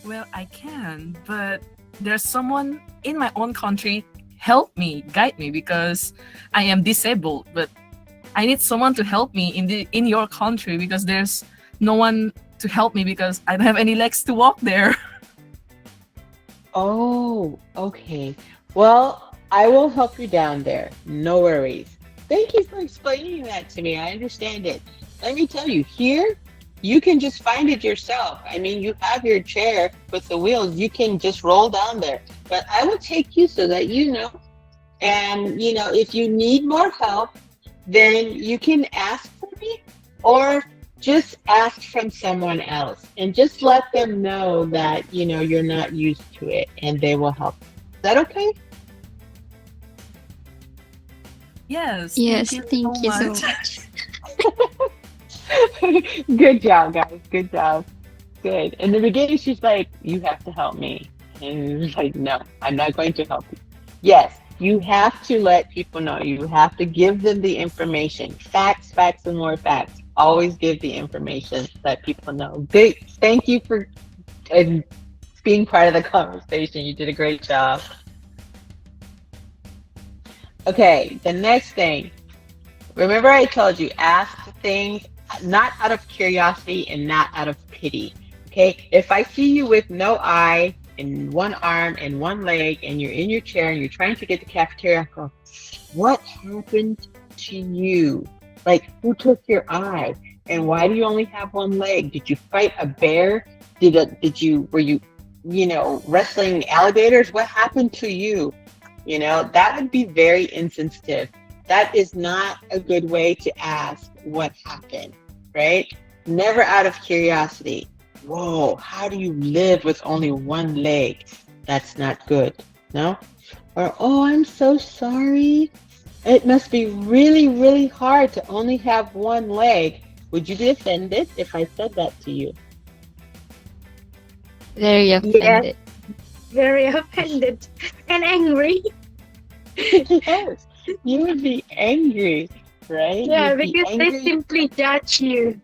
Well, I can, but there's someone in my own country help me, guide me, because I am disabled. But I need someone to help me in your country, because there's no one to help me because I don't have any legs to walk there. Oh, okay. Well, I will help you down there. No worries. Thank you for explaining that to me. I understand it. Let me tell you, here, you can just find it yourself. I mean, you have your chair with the wheels. You can just roll down there. But I will take you so that you know. And, if you need more help, then you can ask for me or just ask from someone else. And just let them know that, you're not used to it and they will help. Is that okay? Yes. Thank you so much. Good job, guys. Good job. Good. In the beginning, she's like, you have to help me. And it's like, no, I'm not going to help you. Yes, you have to let people know. You have to give them the information. Facts, and more facts. Always give the information so that people know. Good. Thank you for being part of the conversation. You did a great job. Okay, the next thing. Remember I told you, ask things not out of curiosity and not out of pity. Okay, if I see you with no eye and one arm and one leg and you're in your chair and you're trying to get to the cafeteria, I go, what happened to you? Like, who took your eye? And why do you only have one leg? Did you fight a bear? Were you wrestling alligators? What happened to you? That would be very insensitive. That is not a good way to ask what happened, right? Never out of curiosity. Whoa, how do you live with only one leg? That's not good, no? Or, oh, I'm so sorry. It must be really, really hard to only have one leg. Would you be offended if I said that to you? Very offended. Very offended and angry. Yes. You would be angry, right? Yeah, You'd be because they angry. simply judge you.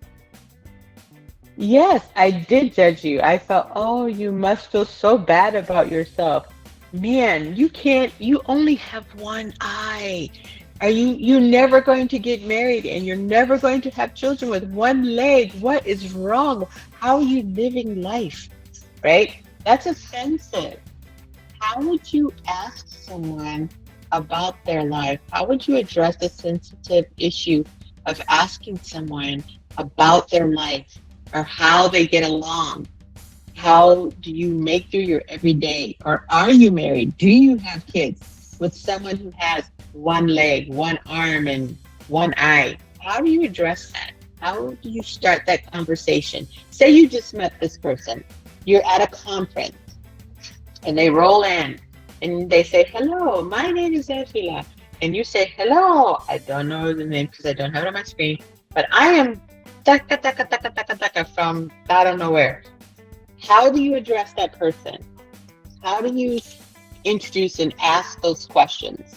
Yes, I did judge you. I felt, oh, you must feel so bad about yourself. Man, you only have one eye. You're never going to get married and you're never going to have children with one leg. What is wrong? How are you living life? Right? That's offensive. How would you ask someone about their life? How would you address the sensitive issue of asking someone about their life or how they get along? How do you make through your everyday? Or are you married? Do you have kids with someone who has one leg, one arm, and one eye? How do you address that? How do you start that conversation? Say you just met this person. You're at a conference and they roll in and they say, hello, my name is Efila. And you say, hello, I don't know the name because I don't have it on my screen, but I am taka taka taka taka taka from I don't know where. How do you address that person? How do you introduce and ask those questions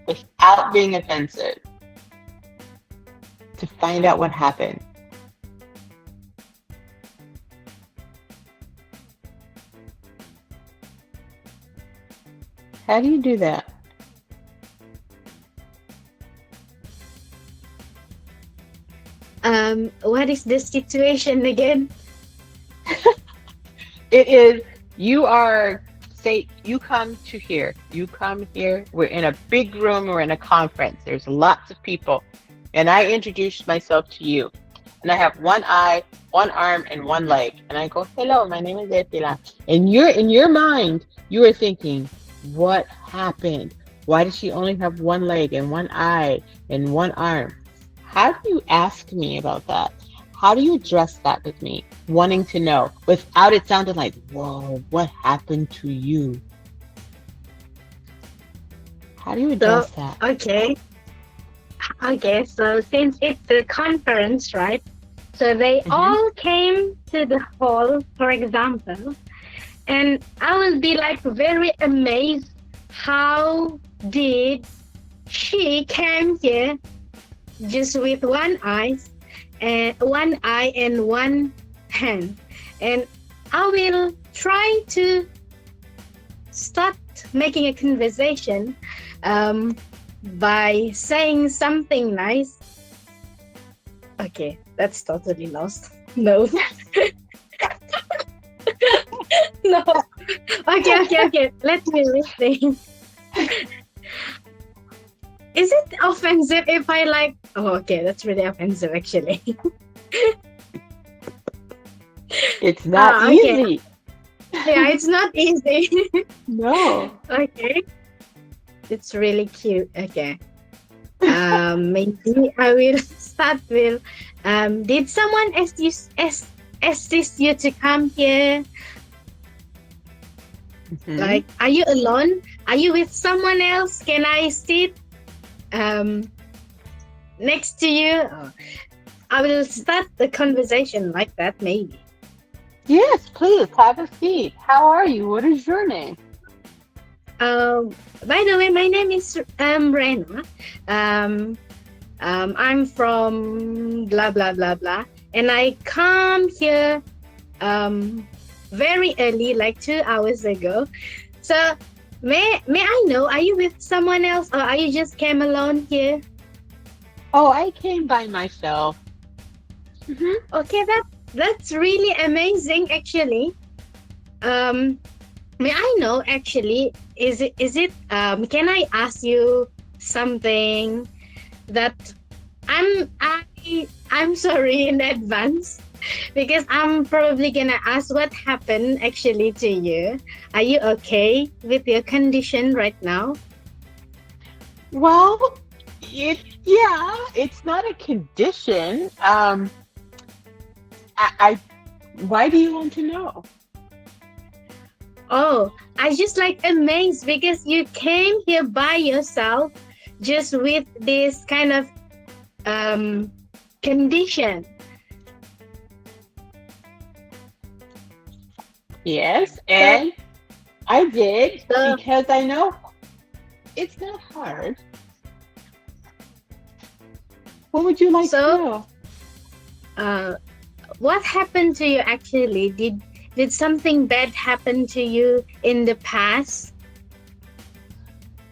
without being offensive to find out what happened? How do you do that? What is the situation again? It is, you come here, we're in a big room, we're in a conference, there's lots of people, and I introduce myself to you, and I have one eye, one arm, and one leg, and I go, hello, my name is Efila, and in your mind, you are thinking, what happened? Why does she only have one leg and one eye and one arm? How do you ask me about that? How do you address that with me, wanting to know, without it sounding like, whoa, what happened to you? How do you address that? Okay. Okay, so since it's a conference, right? So they all came to the hall, for example, and I will be like very amazed how did she came here just with one eye and one hand, and I will try to start making a conversation by saying something nice. Okay, that's totally lost. No. No. Okay. Let me rethink. Is it offensive if I like? Oh, okay, that's really offensive actually. It's not okay. easy. Yeah, it's not easy. No. Okay. It's really cute. Okay. Maybe I will start with did someone assist you to come here? Like, are you alone? Are you with someone else? Can I sit next to you? I will start the conversation like that, maybe. Yes, please have a seat. How are you? What is your name? By the way, my name is Rena. I'm from blah blah blah blah, and I come here very early, like 2 hours ago. So may I know, are you with someone else, or are you just came alone here? Oh, I came by myself. Okay, that's really amazing, actually. May I know, actually, is it can I ask you something that I'm sorry in advance, because I'm probably gonna ask what happened actually to you. Are you okay with your condition right now? Well, it's not a condition. Why do you want to know? Oh, I just like amazed because you came here by yourself, just with this kind of condition. Yes, and I did because I know it's not hard What would you like So- to know? What happened to you actually? Did something bad happen to you in the past?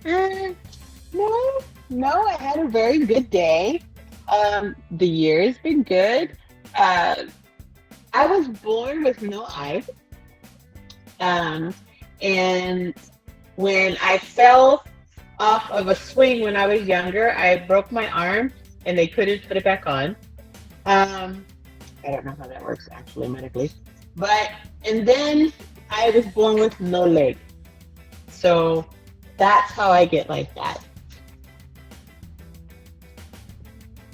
No, I had a very good day. The year's been good. I was born with no eye. And when I fell off of a swing when I was younger, I broke my arm and they couldn't put it back on. I don't know how that works actually medically. And then I was born with no leg. So that's how I get like that.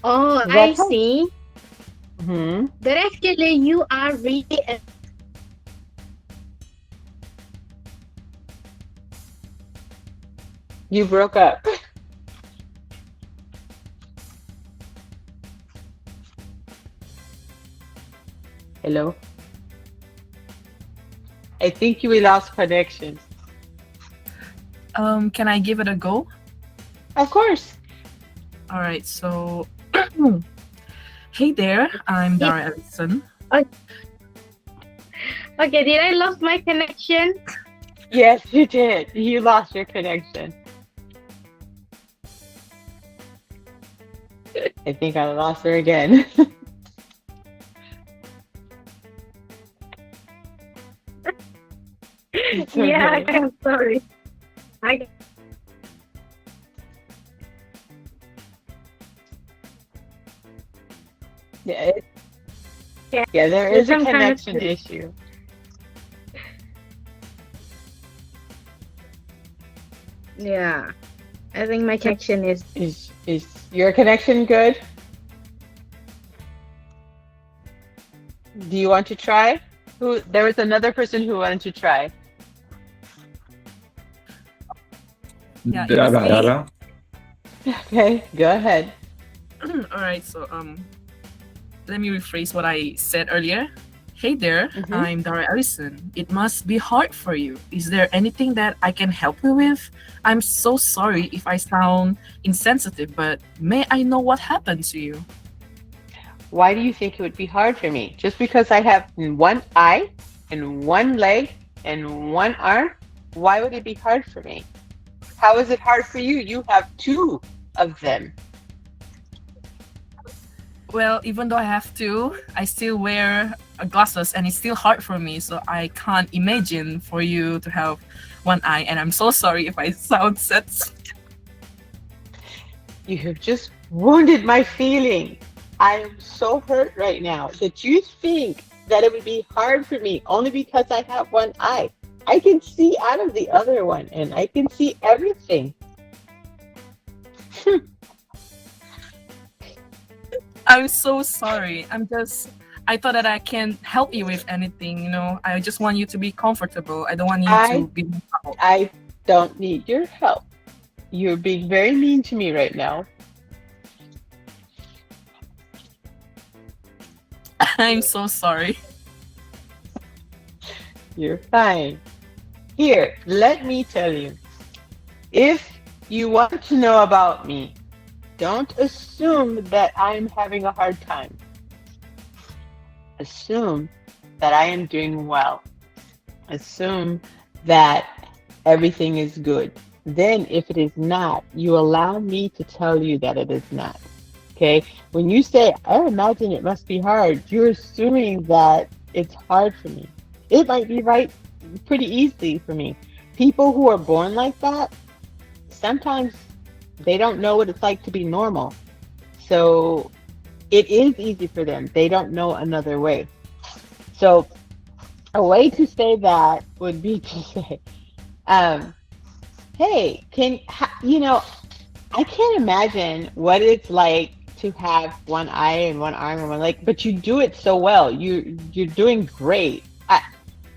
Oh, Does I that help? see. Hmm. That actually you are really You broke up. Hello? I think we lost connection. Can I give it a go? Of course. All right. So, hey there. I'm Dara Ellison. Okay, did I lose my connection? Yes, you did. You lost your connection. I think I lost her again. It's Yeah, okay. I'm sorry. I Yeah, Yeah. yeah, there is a Some kind of- connection issue. yeah. I think my connection is Is your connection good? Do you want to try? There was another person who wanted to try. Yeah, Dara, it's me. Dara. Okay, go ahead. All right. So, let me rephrase what I said earlier. Hey there. Mhm. I'm Dara Ellison. It must be hard for you. Is there anything that I can help you with? I'm so sorry if I sound insensitive, but may I know what happened to you? Why do you think it would be hard for me? Just because I have one eye and one leg and one arm, why would it be hard for me? How is it hard for you? You have two of them. Well, even though I have two, I still wear glasses and it's still hard for me. So I can't imagine for you to have one eye. And I'm so sorry if I sound sensitive. You have just wounded my feeling. I am so hurt right now that you think that it would be hard for me only because I have one eye. I can see out of the other one and I can see everything. I'm so sorry. I thought that I can help you with anything, I just want you to be comfortable. I don't want you to be miserable. I don't need your help. You're being very mean to me right now. I'm so sorry. You're fine. Here, let me tell you. If you want to know about me, don't assume that I'm having a hard time. Assume that I am doing well. Assume that everything is good. Then, if it is not, you allow me to tell you that it is not. Okay? When you say, I imagine it must be hard, you're assuming that it's hard for me. It might be right pretty easily for me. People who are born like that, sometimes they don't know what it's like to be normal. So it is easy for them. They don't know another way. So a way to say that would be to say, hey, I can't imagine what it's like to have one eye and one arm and one leg, but you do it so well. You're doing great.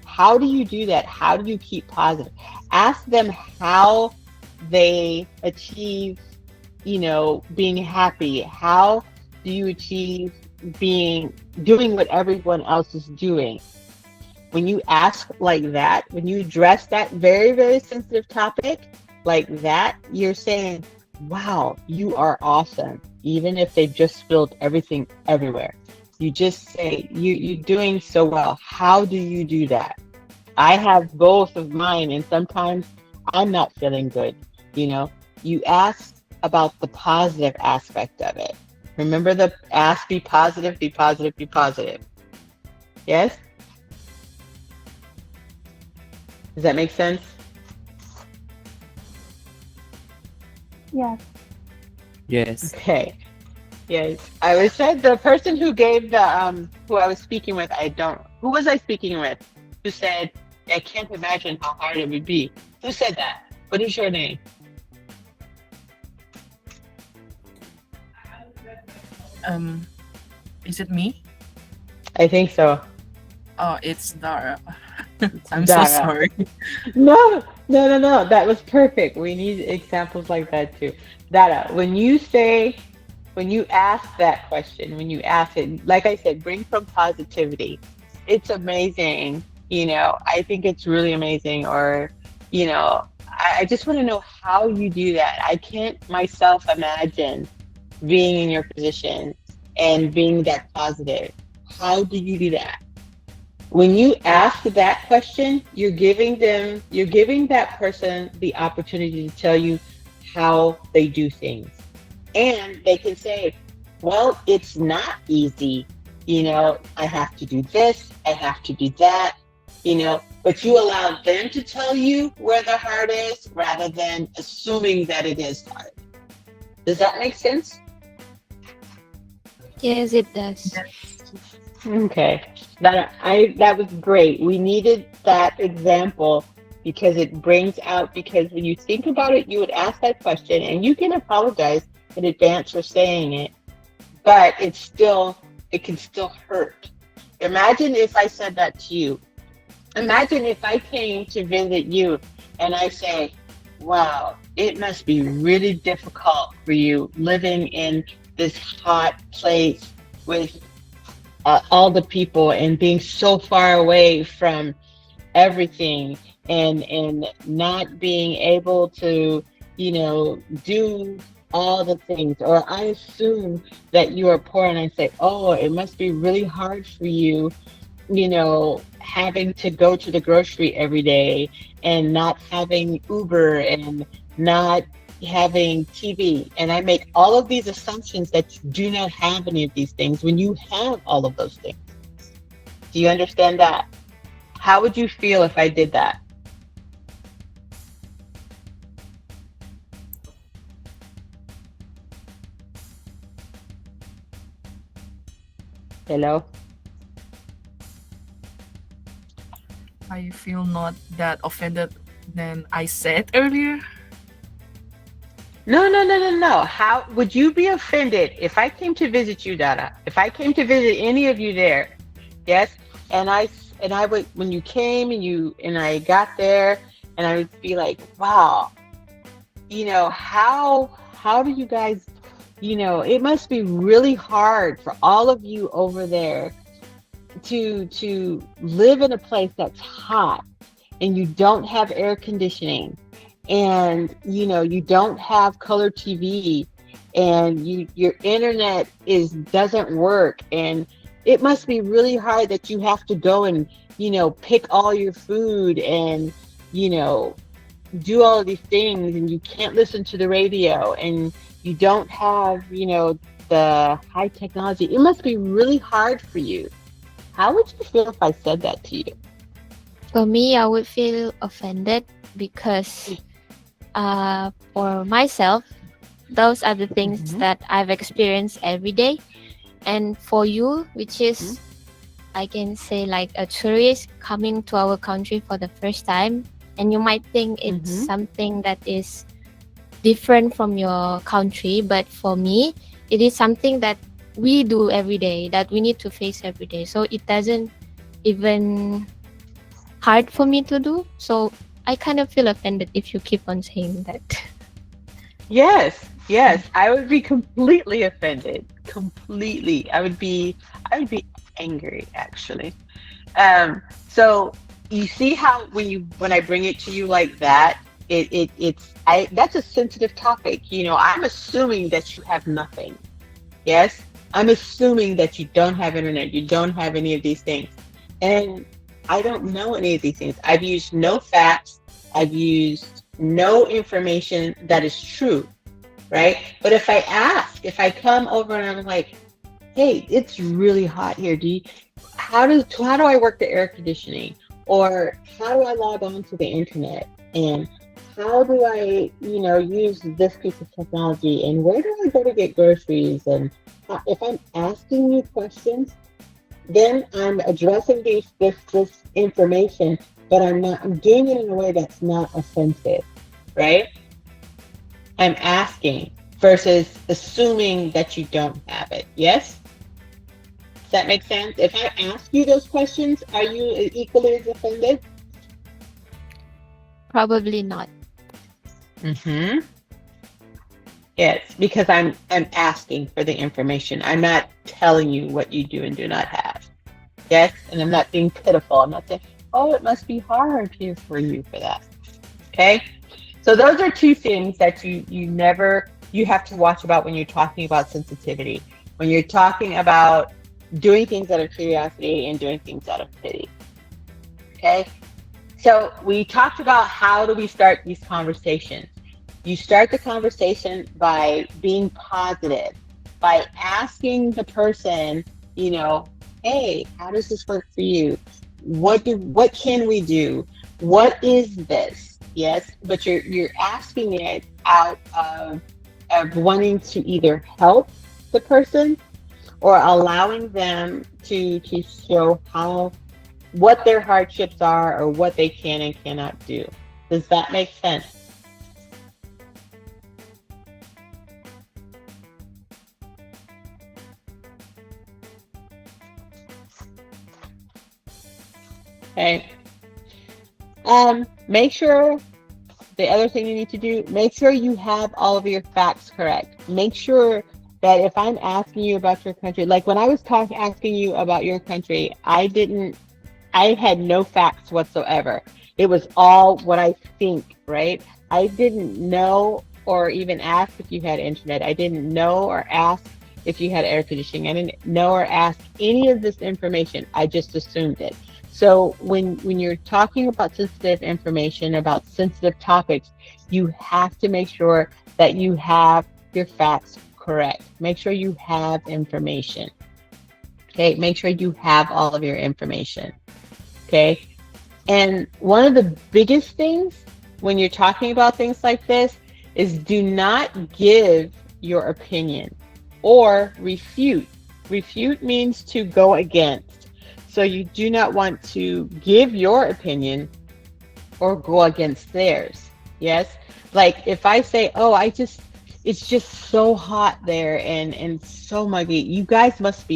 How do you do that? How do you keep positive? Ask them how they achieve, being happy. How do you achieve doing what everyone else is doing? When you ask like that, when you address that very, very sensitive topic like that, you're saying, wow, you are awesome. Even if they've just spilled everything everywhere. You just say, you're doing so well. How do you do that? I have both of mine, and sometimes I'm not feeling good. You know, you ask about the positive aspect of it. Remember the ask, be positive, be positive, be positive. Yes? Does that make sense? Yes. Yes. Okay. Yes. I was said the person who gave the who I was speaking with, who was I speaking with? Who said, I can't imagine how hard it would be. Who said that? What is your name? Is it me? I think so. Oh, it's Dara. I'm so Dara. sorry. No, no, no, no. That was perfect. We need examples like that too. Dara, when you ask that question, when you ask it, like I said, bring from positivity. It's amazing. I think it's really amazing. Or, I just want to know how you do that. I can't myself imagine being in your position and being that positive. How do you do that? When you ask that question, you're giving that person the opportunity to tell you how they do things. And they can say, well, it's not easy. I have to do this, I have to do that, but you allow them to tell you where the heart is rather than assuming that it is hard. Does that make sense? Yes, it does. Okay. That was great. We needed that example because it brings out, because when you think about it, you would ask that question and you can apologize in advance for saying it, but it can still hurt. Imagine if I said that to you. Imagine if I came to visit you and I say, wow, it must be really difficult for you living in this hot place with all the people and being so far away from everything and not being able to, do all the things. Or I assume that you are poor and I say, oh, it must be really hard for you, having to go to the grocery every day and not having Uber and not having TV. And I make all of these assumptions that you do not have any of these things when you have all of those things. Do you understand that? How would you feel if I did that? Hello? I feel not that offended than I said earlier. No. How would you be offended if I came to visit you, Dada? If I came to visit any of you there, yes, and I would, when you came and I got there, and I would be like, wow, how do you guys, it must be really hard for all of you over there to live in a place that's hot and you don't have air conditioning and you don't have color TV and your internet doesn't work, and it must be really hard that you have to go and pick all your food and do all of these things, and you can't listen to the radio and you don't have the high technology. It must be really hard for you. How would you feel if I said that to you? For me, I would feel offended because for myself, those are the things that I've experienced every day. And for you, which is, I can say, like a tourist coming to our country for the first time, and you might think it's something that is different from your country, but for me, it is something that we do every day, that we need to face every day. So it doesn't even hard for me to do. So I kind of feel offended if you keep on saying that. Yes, I would be completely offended. Completely. I would be angry, actually. So you see how when I bring it to you like that, that's a sensitive topic. You know, I'm assuming that you have nothing. Yes, I'm assuming that you don't have internet, you don't have any of these things, and I don't know any of these things. I've used no facts. I've used no information that is true, right? But if I come over and I'm like, hey, it's really hot here. How do I work the air conditioning? Or how do I log on to the internet? And how do I, use this piece of technology? And where do I go to get groceries? And if I'm asking you questions, then I'm addressing this information, but I'm doing it in a way that's not offensive, right? I'm asking versus assuming that you don't have it. Yes? Does that make sense? If I ask you those questions, are you equally as offended? Probably not. Mm-hmm. Yes, because I'm asking for the information. I'm not telling you what you do and do not have. Yes, and I'm not being pitiful. I'm not saying, oh, it must be hard here for you for that. Okay? So those are two things that you have to watch about when you're talking about sensitivity. When you're talking about doing things out of curiosity and doing things out of pity. Okay? So we talked about how do we start these conversations. You start the conversation by being positive, by asking the person, hey, how does this work for you? What can we do? What is this? Yes, but you're asking it out of wanting to either help the person or allowing them to show what their hardships are or what they can and cannot do. Does that make sense? Okay. Make sure the other thing you need to do, make sure you have all of your facts correct. Make sure that if I'm asking you about your country, like when I was asking you about your country, I had no facts whatsoever. It was all what I think, right? I didn't know or even ask if you had internet. I didn't know or ask if you had air conditioning. I didn't know or ask any of this information. I just assumed it. So when you're talking about sensitive information, about sensitive topics, you have to make sure that you have your facts correct. Make sure you have information. Okay, make sure you have all of your information. Okay, and one of the biggest things when you're talking about things like this is do not give your opinion or refute. Refute means to go against. So you do not want to give your opinion or go against theirs. Yes? Like if I say, oh, it's just so hot there and so muggy, you guys must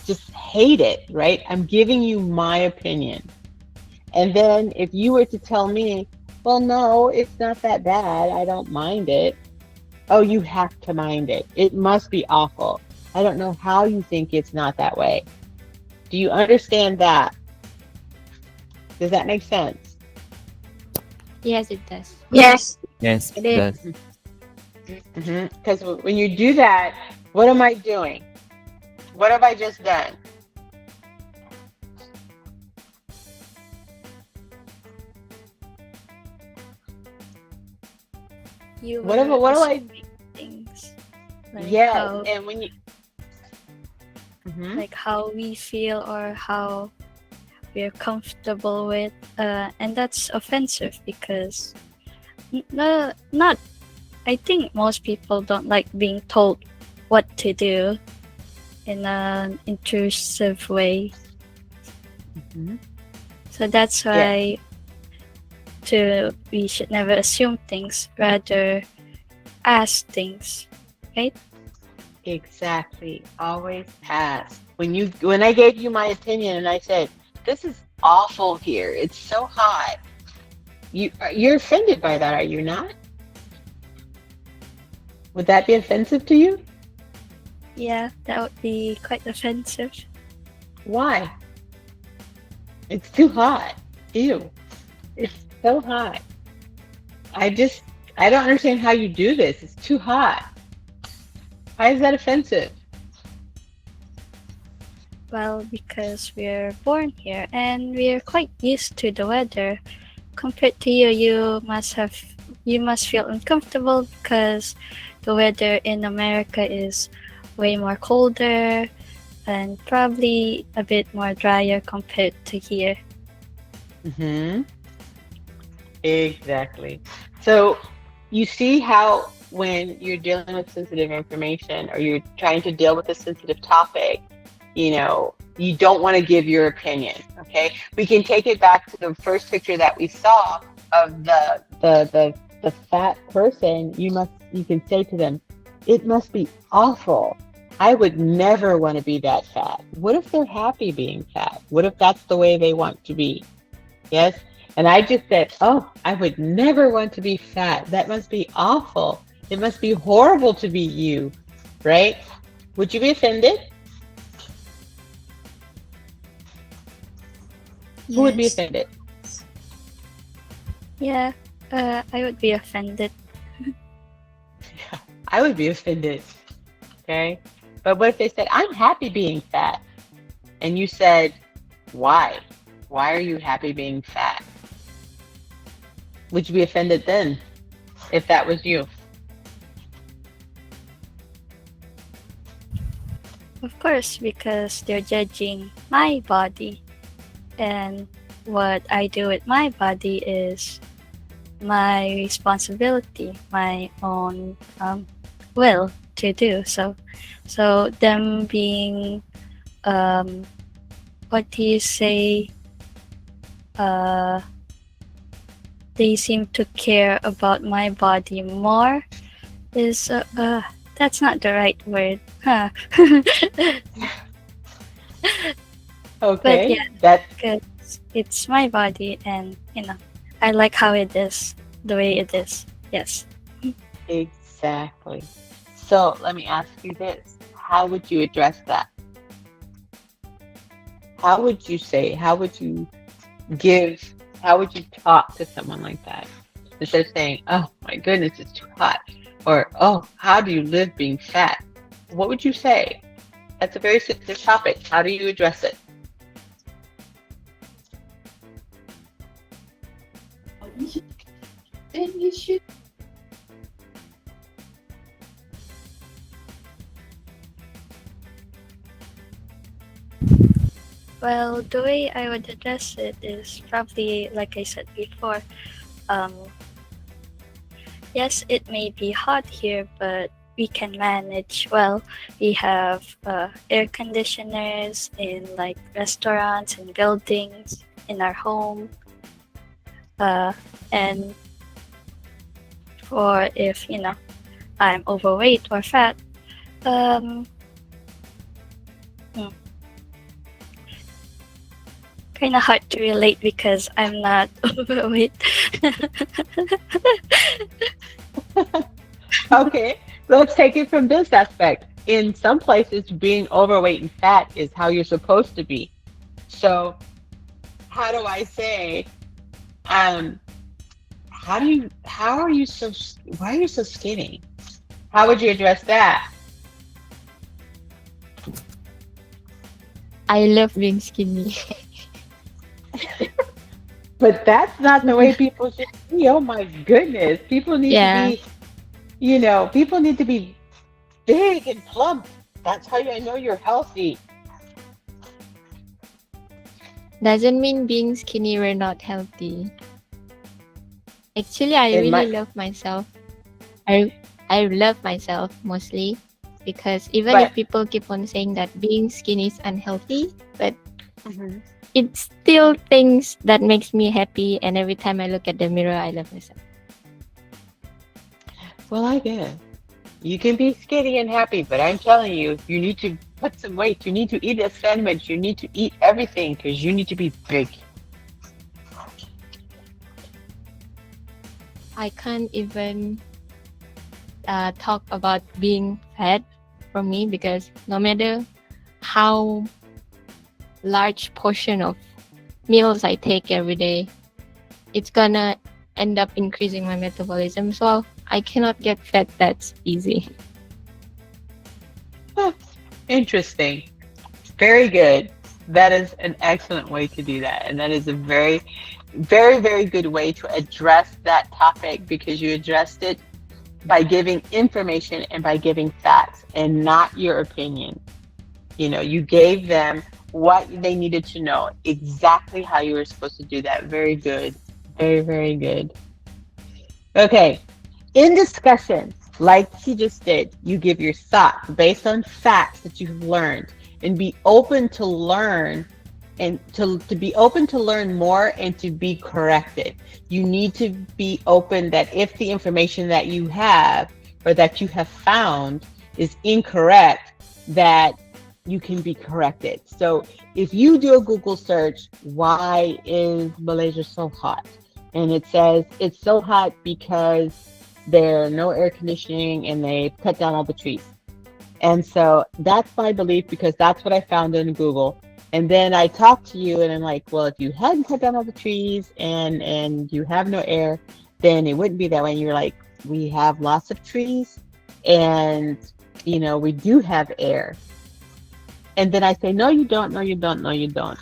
just hate it, right? I'm giving you my opinion. And then if you were to tell me, well, no, it's not that bad, I don't mind it. Oh, you have to mind it. It must be awful. I don't know how you think it's not that way. Do you understand that? Does that make sense? Yes, it does. Yes. Yes, It it is. does. Because when you do that, what am I doing? What have I just done? You What do I? things like Yes, how, and when you. Mhm. like how we feel or how we're comfortable with, and that's offensive because not. I think most people don't like being told what to do in an intrusive way. Mhm. So that's why we should never assume things, rather ask things, right? Exactly. Always ask. When I gave you my opinion and I said, this is awful here. It's so hot. You're offended by that, are you not? Would that be offensive to you? Yeah, that would be quite offensive. Why? It's too hot. Ew. It's so hot. I don't understand how you do this. It's too hot. Why is that offensive? Well, because we're born here and we're quite used to the weather. Compared to you, you must feel uncomfortable because the weather in America is way more colder and probably a bit more drier compared to here. Mm-hmm. Exactly. So you see how when you're dealing with sensitive information or you're trying to deal with a sensitive topic, you don't want to give your opinion. Okay. We can take it back to the first picture that we saw of the fat person. You can say to them, it must be awful. I would never want to be that fat. What if they're happy being fat? What if that's the way they want to be? Yes. And I just said, oh, I would never want to be fat. That must be awful. It must be horrible to be you, right? Would you be offended? Who would be Yes. offended? Yeah, I would be offended. I would be offended. Okay. But what if they said, I'm happy being fat? And you said, why? Why are you happy being fat? Would you be offended then if that was you? Of course, because they're judging my body. And what I do with my body is my responsibility, my own will to do. So them being, what do you say? They seem to care about my body more. Is that's not the right word, huh? Okay. But yeah, That's because it's my body, and I like how it is, the way it is. Yes. exactly. So let me ask you this. How would you address that? How would you say, how would you talk to someone like that? Instead of saying, oh my goodness, it's too hot. Or, oh, how do you live being fat? What would you say? That's a very sensitive topic. How do you address it? Then you should. Well, the way I would address it is probably like I said before. Um, yes, it may be hot here, but we can manage well. We have air conditioners in like restaurants and buildings in our home. And for if I'm overweight or fat, kind of hard to relate because I'm not overweight. Okay, let's take it from this aspect. In some places, being overweight and fat is how you're supposed to be. So, how do I say, why are you so skinny? How would you address that? I love being skinny. But that's not the way people should be. Oh my goodness. People need to be, people need to be big and plump. That's how I know you're healthy. Doesn't mean being skinny we're not healthy. Actually, I really love myself. I love myself mostly because even if people keep on saying that being skinny is unhealthy, but it's still things that makes me happy, and every time I look at the mirror, I love myself. Well, I guess. You can be skinny and happy, but I'm telling you, you need to put some weight. You need to eat a sandwich. You need to eat everything because you need to be big. I can't even talk about being fat for me because no matter how large portion of meals I take every day, it's gonna end up increasing my metabolism. So I cannot get fat that easy. Interesting. Very good. That is an excellent way to do that. And that is a very, very, very good way to address that topic, because you addressed it by giving information and by giving facts and not your opinion. You gave them what they needed to know, exactly how you were supposed to do that. Very good. Very, very good. Okay. In discussion, like she just did, you give your thoughts based on facts that you've learned, and be open to learn, and to be open to learn more and to be corrected. You need to be open that if the information that you have or that you have found is incorrect, that you can be corrected. So if you do a Google search, why is Malaysia so hot? And it says it's so hot because there are no air conditioning and they cut down all the trees. And so that's my belief, because that's what I found in Google. And then I talk to you and I'm like, well, if you hadn't cut down all the trees and you have no air, then it wouldn't be that way. And you're like, we have lots of trees and, we do have air. And then I say, no, you don't, no, you don't, no, you don't.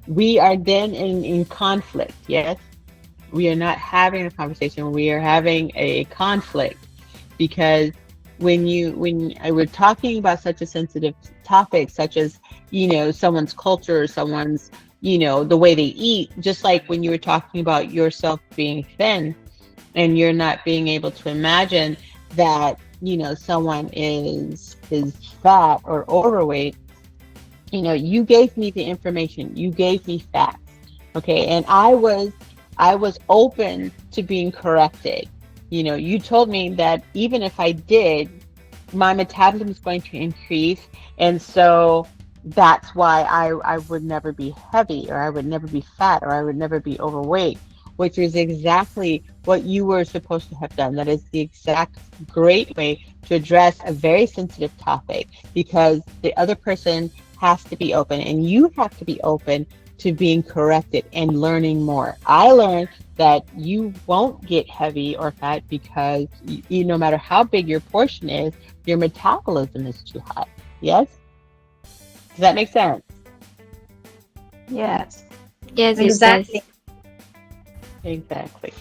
We are then in conflict, yes? We are not having a conversation. We are having a conflict, because when we're talking about such a sensitive topic, such as, someone's culture, someone's, the way they eat, just like when you were talking about yourself being thin and you're not being able to imagine that, someone is fat or overweight, you gave me the information, you gave me facts. Okay. And I was open to being corrected. You told me that even if I did, my metabolism is going to increase. And so that's why I would never be heavy, or I would never be fat, or I would never be overweight, which is exactly what you were supposed to have done. That is the exact great way to address a very sensitive topic, because the other person has to be open and you have to be open to being corrected and learning more. I learned that you won't get heavy or fat because no matter how big your portion is, your metabolism is too high. Yes? Does that make sense? Yes. Yes, Exactly. Exactly.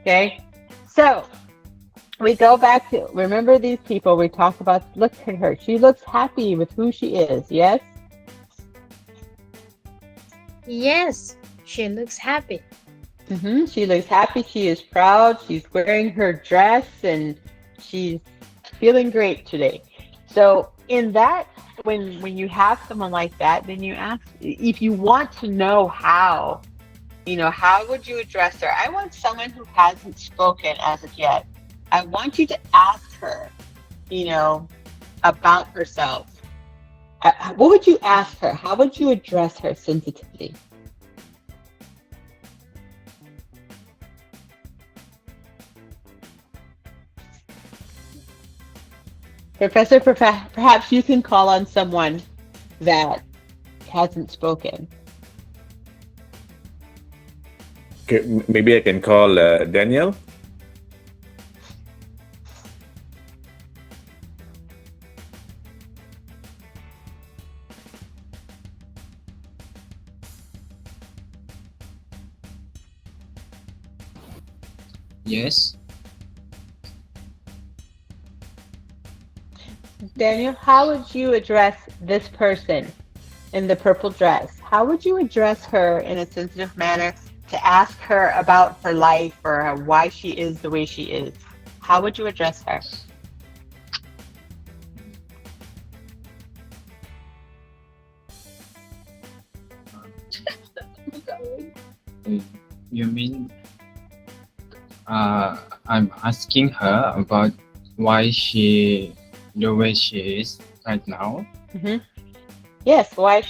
Okay. So we go back to, remember these people we talked about. Look at her. She looks happy with who she is. Yes? Yes, she looks happy. She looks happy. She is proud. She's wearing her dress and she's feeling great today. So in that, when you have someone like that, then you ask, if you want to know how, how would you address her? I want someone who hasn't spoken as of yet. I want you to ask her, about herself. What would you ask her? How would you address her sensitivity? Professor, perhaps you can call on someone that hasn't spoken. Okay, maybe I can call Daniel. Yes. Daniel, how would you address this person in the purple dress? How would you address her in a sensitive manner to ask her about her life or why she is the way she is? How would you address her? You mean I'm asking her about why she the way she is right now? Yes, why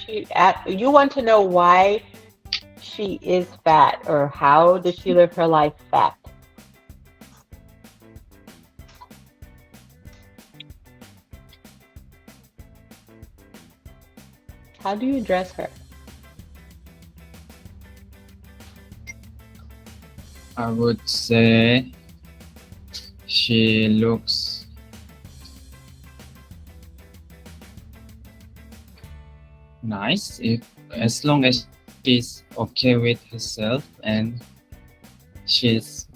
you want to know why she is fat, or how does she live her life fat? How do you address her? I would say she looks nice if as long as she's okay with herself and she's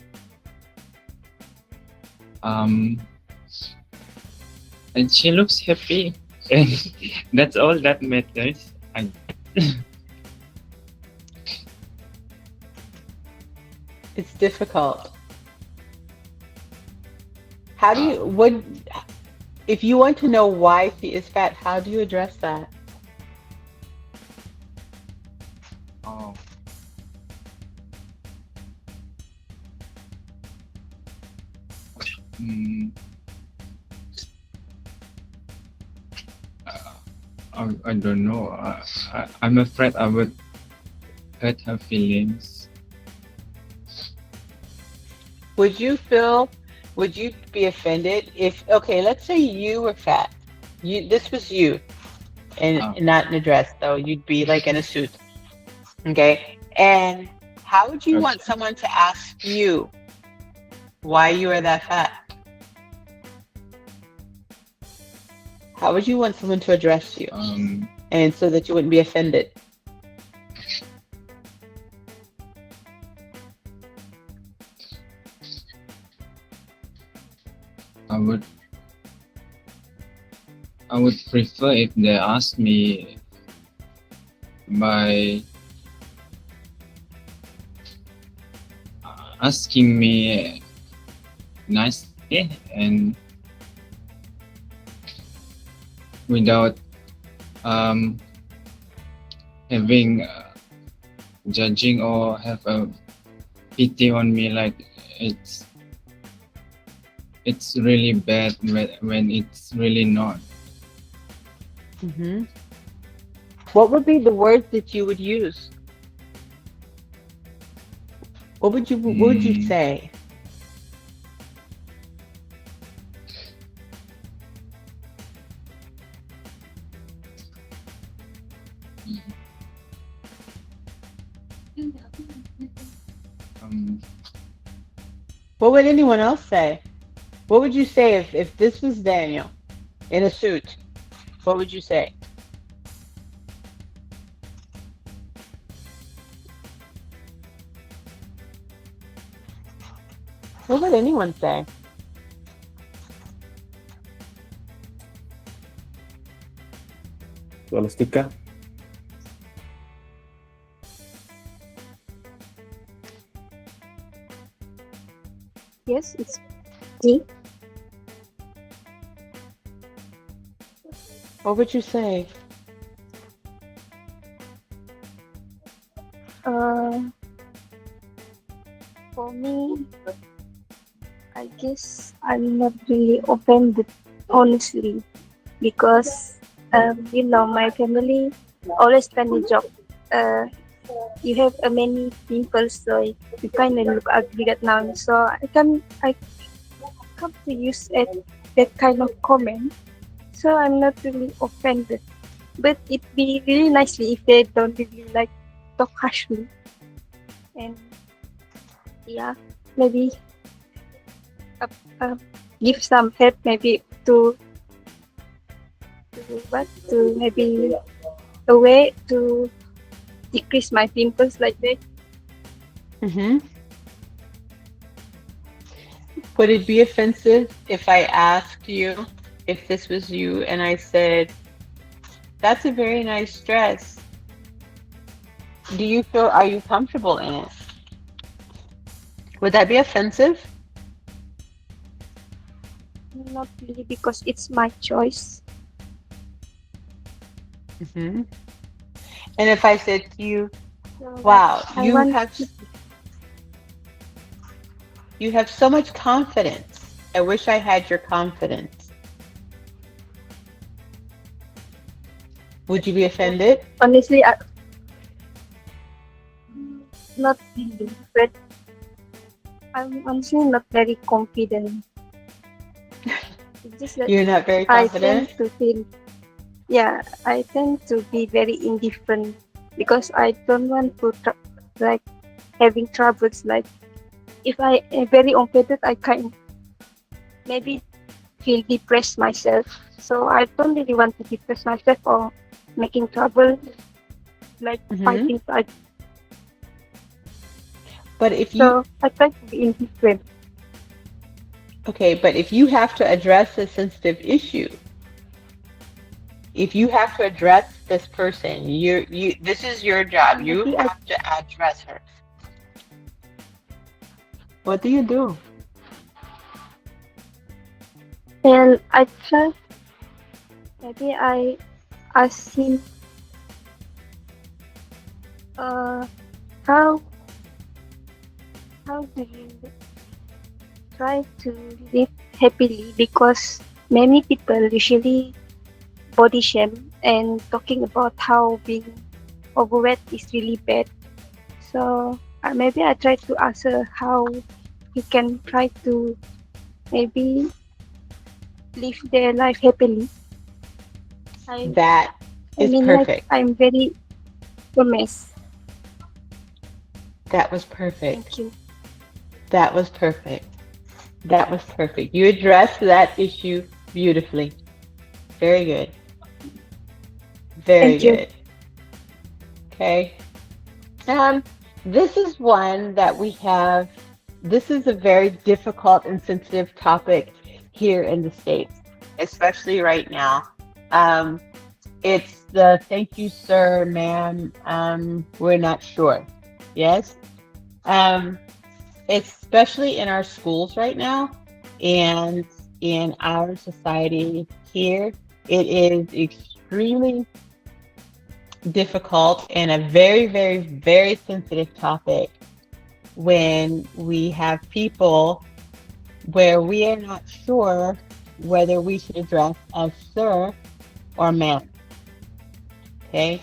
and she looks happy and that's all that matters. It's difficult. How do you, if you want to know why she is fat, how do you address that? Oh. I don't know. I'm afraid I would hurt her feelings. Would you be offended if, okay, let's say you were fat. This was you, and not in a dress, though. You'd be like in a suit. Okay? And how would you want someone to ask you why you are that fat? How would you want someone to address you? And so that you wouldn't be offended? I would prefer if they ask me by asking me nicely and without having judging or have a pity on me, like it's really bad when it's really not. Mm-hmm. What would be the words that you would use? What would you say? What would anyone else say? What would you say if this was Daniel in a suit? What would you say? What would anyone say? Scholastica? Yes, it's me. What would you say? For me, I guess I'm not really offended, honestly, because my family always tell me joke. You have many pimples, so you kind of look ugly right now. So I come to use that kind of comment. So I'm not really offended, but it'd be really nicely if they don't really like talk harshly, and yeah, maybe give some help, maybe to maybe a way to decrease my pimples like that. Mm-hmm. Would it be offensive if I asked you if this was you and I said, that's a very nice dress. Are you comfortable in it? Would that be offensive? Not really, because it's my choice. Mm-hmm. And if I said to you, wow, you have so much confidence. I wish I had your confidence. Would you be offended? Honestly, not really, but I'm honestly not very confident. It's just that You're not very confident? I tend to be very indifferent because I don't want to having troubles like if I am very offended, I can maybe feel depressed myself. So I don't really want to depress myself or making trouble, like fighting. But if you So I try to be indifferent. okay, but if you have to address a sensitive issue, if you have to address this person, you this is your job. You Maybe I have to address her. What do you do? and I try. Maybe I ask him, uh, how how do you try to live happily? Because many people usually body shame and talking about how being overweight is really bad. So maybe I try to ask her how he can try to maybe live their life happily. That I is mean, like perfect. I'm very a mess. That was perfect. Thank you. That was perfect. That was perfect. You addressed that issue beautifully. Very good. Very Thank you. good. Okay. This is one that we have. This is a very difficult and sensitive topic here in the States, especially right now. It's the thank you, sir, ma'am. We're not sure. Yes. Especially in our schools right now and in our society here, it is extremely difficult and a very, very, very sensitive topic when we have people where we are not sure whether we should address as sir or ma'am. Okay?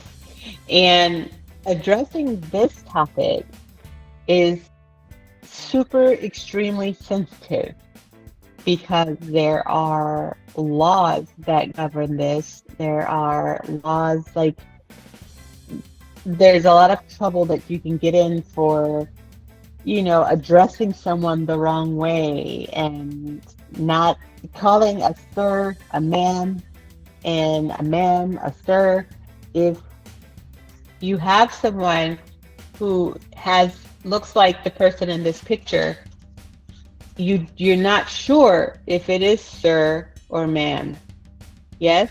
And addressing this topic is super extremely sensitive because there are laws that govern this. There are laws like there's a lot of trouble that you can get in for, addressing someone the wrong way and not calling a sir a ma'am and a ma'am a sir. If you have someone who looks like the person in this picture, you're not sure if it is sir or ma'am. Yes?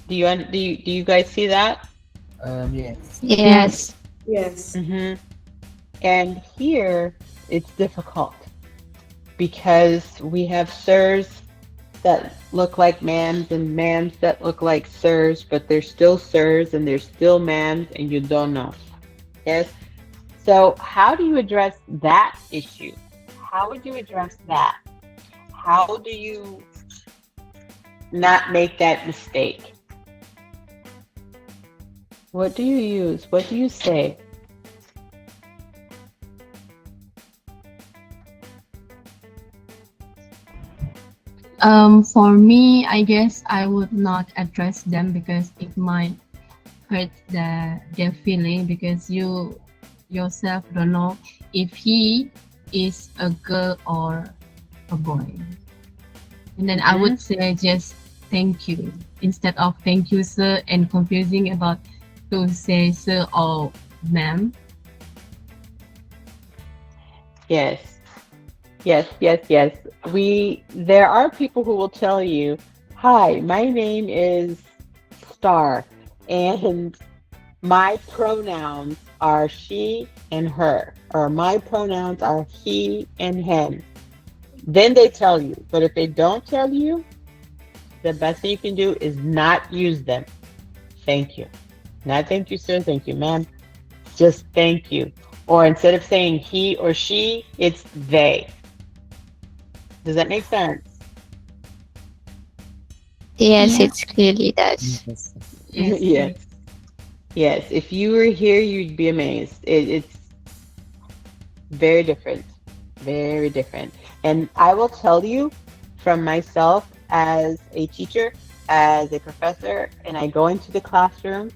Do you guys see that? Yes. Yes. Yes. Mm-hmm. And here it's difficult because we have sirs that look like ma'ams and ma'ams that look like sirs, but they're still sirs and they're still ma'ams and you don't know. Yes? So how do you address that issue? How would you address that? How do you not make that mistake? What do you use? What do you say? For me, I guess I would not address them because it might hurt their feeling because you yourself don't know if he is a girl or a boy. And then I would say just thank you instead of thank you, sir, and confusing about to say sir or ma'am. Yes. Yes, yes, yes. There are people who will tell you, hi, my name is Star, and my pronouns are she and her, or my pronouns are he and him. Then they tell you. But if they don't tell you, the best thing you can do is not use them. Thank you. Not thank you, sir. Thank you, ma'am. Just thank you. Or instead of saying he or she, it's they. Does that make sense? Yes, Yeah. it clearly does. Yes. Yes. Yes. If you were here, you'd be amazed. It's very different. Very different. And I will tell you from myself as a teacher, as a professor, and I go into the classroom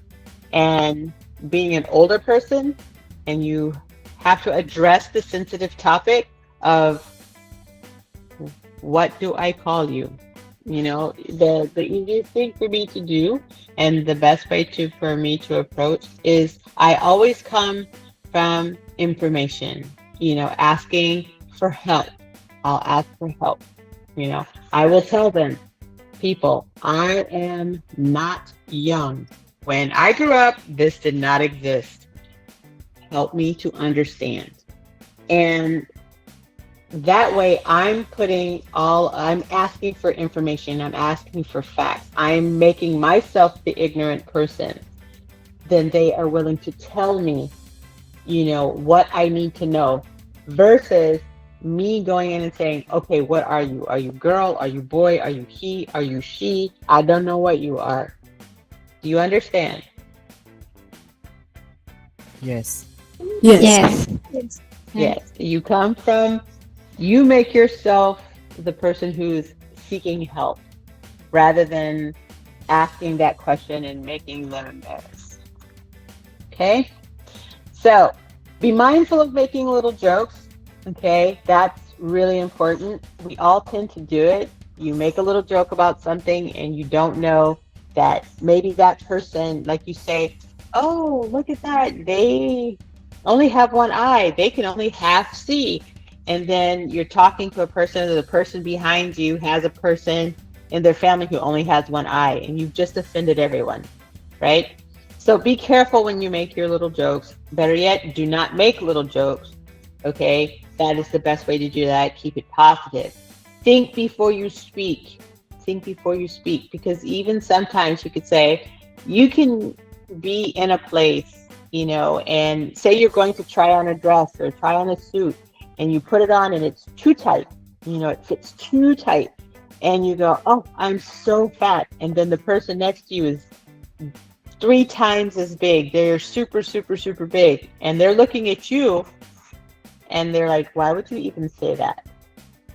and being an older person and you have to address the sensitive topic of what do I call you? You know, the easiest thing for me to do and the best way for me to approach is I always come from information, you know, asking for help. I'll ask for help. You know, I will tell them, people, I am not young. When I grew up, this did not exist. Help me to understand. And that way I'm asking for information. I'm asking for facts. I'm making myself the ignorant person. Then they are willing to tell me, you know, what I need to know versus me going in and saying, okay, what are you? Are you girl? Are you boy? Are you he? Are you she? I don't know what you are. Do you understand? Yes. Yes. Yes. You make yourself the person who's seeking help rather than asking that question and making them embarrassed. Okay? So be mindful of making little jokes. Okay? That's really important. We all tend to do it. You make a little joke about something and you don't know that maybe that person, like you say, oh, look at that. They only have one eye. They can only half see. And then you're talking to a person, and the person behind you has a person in their family who only has one eye, and you've just offended everyone, right? So be careful when you make your little jokes. Better yet, do not make little jokes, okay? That is the best way to do that. Keep it positive. Think before you speak. Think before you speak, because even sometimes you could say, you can be in a place, you know, and say you're going to try on a dress or try on a suit, and you put it on and it's too tight, you know, it fits too tight, and you go, oh, I'm so fat, and then the person next to you is 3 times as big. They're super, super, super big, and they're looking at you, and they're like, why would you even say that?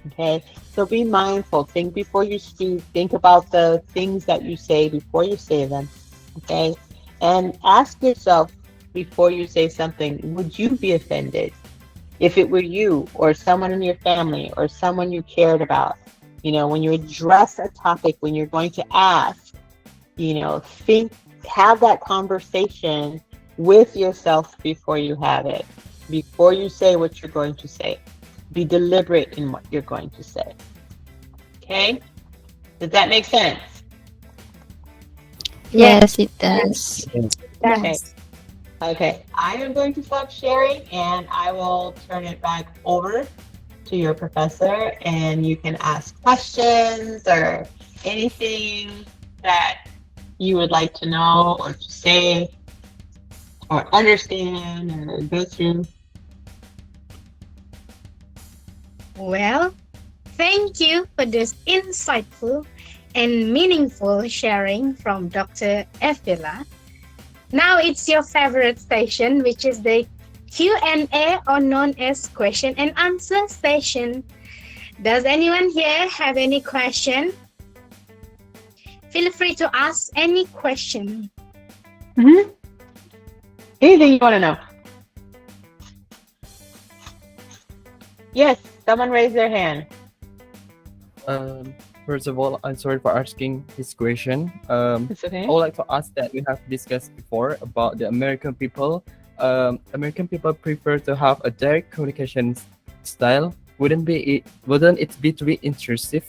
Okay, so be mindful. Think before you speak. Think about the things that you say before you say them, okay? And ask yourself before you say something, would you be offended? If it were you or someone in your family or someone you cared about, you know, when you address a topic, when you're going to ask, you know, have that conversation with yourself before you have it, before you say what you're going to say. Be deliberate in what you're going to say. Okay? Does that make sense? Yes, it does. Okay. Okay, I am going to stop sharing and I will turn it back over to your professor, and you can ask questions or anything that you would like to know or to say or understand or go through. Well, thank you for this insightful and meaningful sharing from Dr. Efila. Now it's your favorite session, which is the Q&A, or known as question and answer session. Does anyone here have any question? Feel free to ask any question. Anything you want to know? Yes, someone raised their hand. First of all, I'm sorry for asking this question. It's okay. I would like to ask that we have discussed before about the American people. American people prefer to have a direct communication style. Wouldn't it be too intrusive?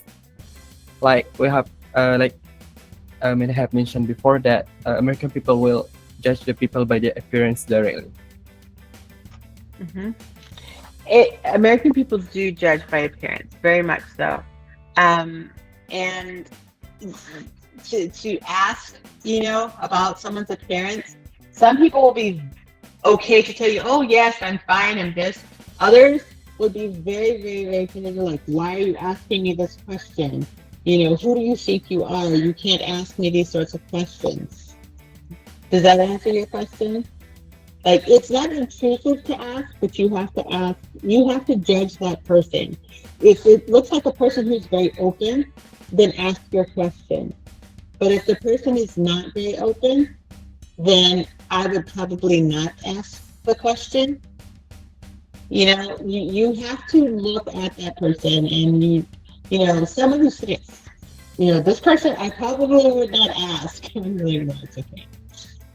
Like we have, I have mentioned before that American people will judge the people by their appearance directly. Mm-hmm. American people do judge by appearance, very much so. And to ask, you know, about someone's appearance, some people will be okay to tell you, oh yes, I'm fine and this. Others would be very, very, very kind of like, why are you asking me this question? You know, who do you think you are? You can't ask me these sorts of questions. Does that answer your question? Like, it's not intrusive to ask, but you have to ask, you have to judge that person. If it looks like a person who's very open, then ask your question. But if the person is not very open, then I would probably not ask the question. You have to look at that person, and someone who says, this person I probably would not ask. I'm like, no, it's okay.